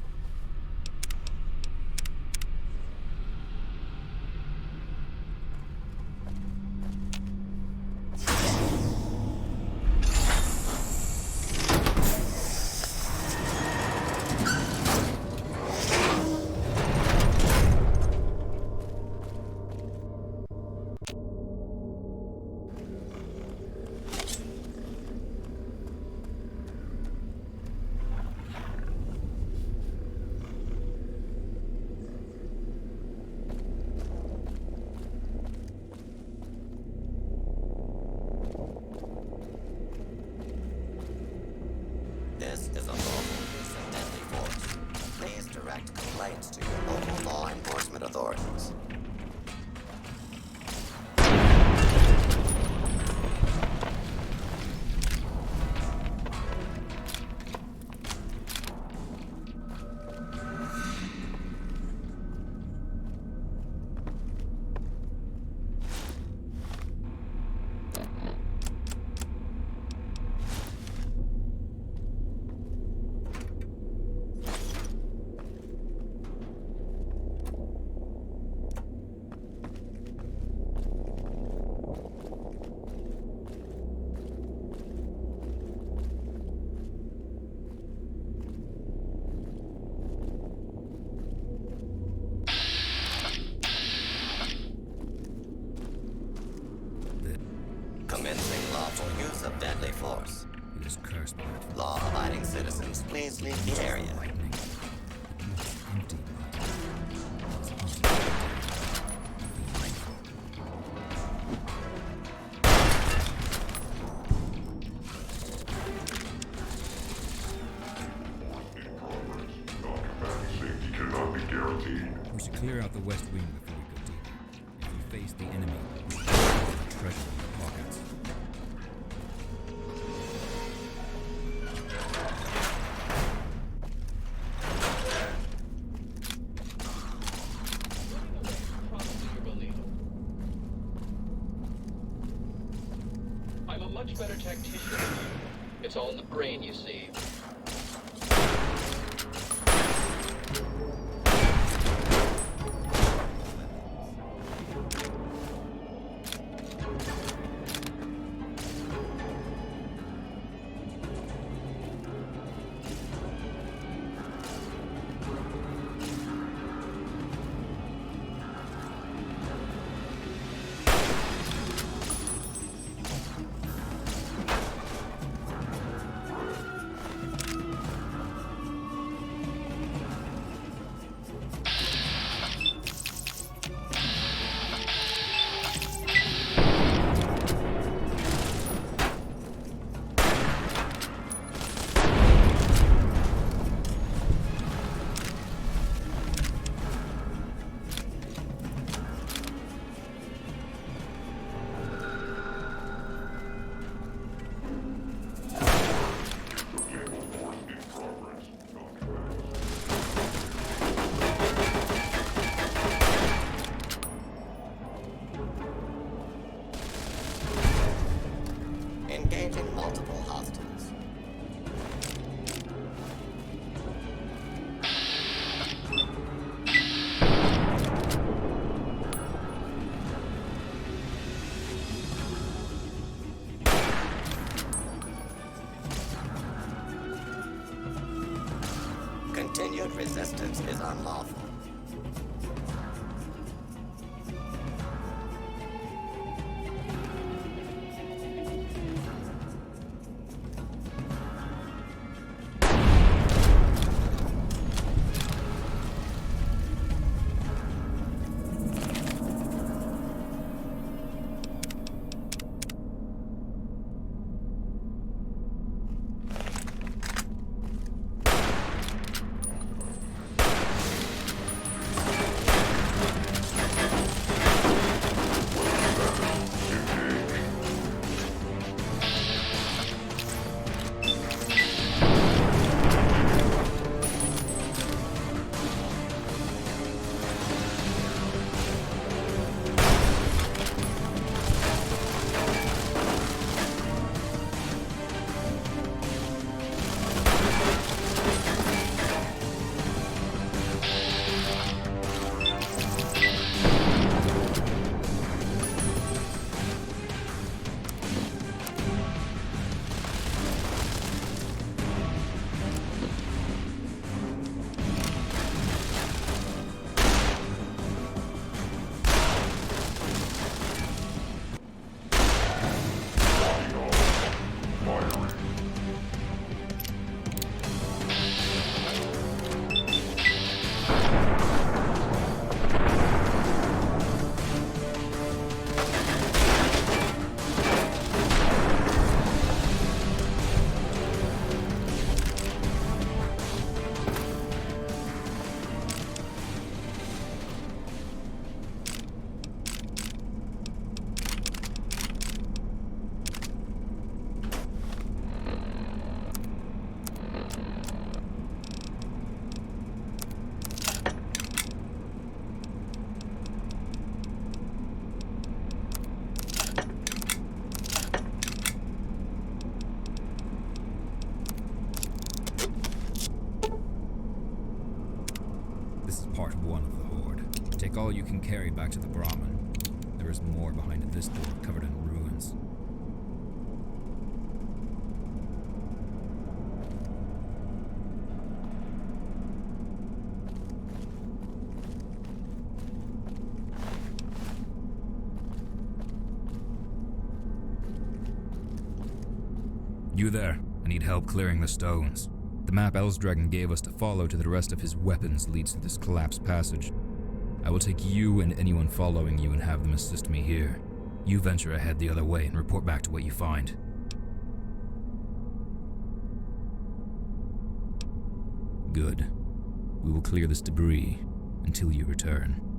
This is a local use of deadly force. Please direct complaints to your local law enforcement authorities. Commencing lawful use of deadly force. It is cursed by it. Law-abiding citizens, please leave the area. Empty. Safety cannot be guaranteed. We should clear out the west wing before we go deeper. If we face the enemy, we should have the treasure in our pockets. I'm a much better tactician than you. It's all in the brain, you see. all you can carry back to the Brahmin. There is more behind this door covered in ruins. You there. I need help clearing the stones. The map Elsdragon gave us to follow to the rest of his weapons leads to this collapsed passage. I will take you and anyone following you and have them assist me here. You venture ahead the other way and report back to what you find. Good. We will clear this debris until you return.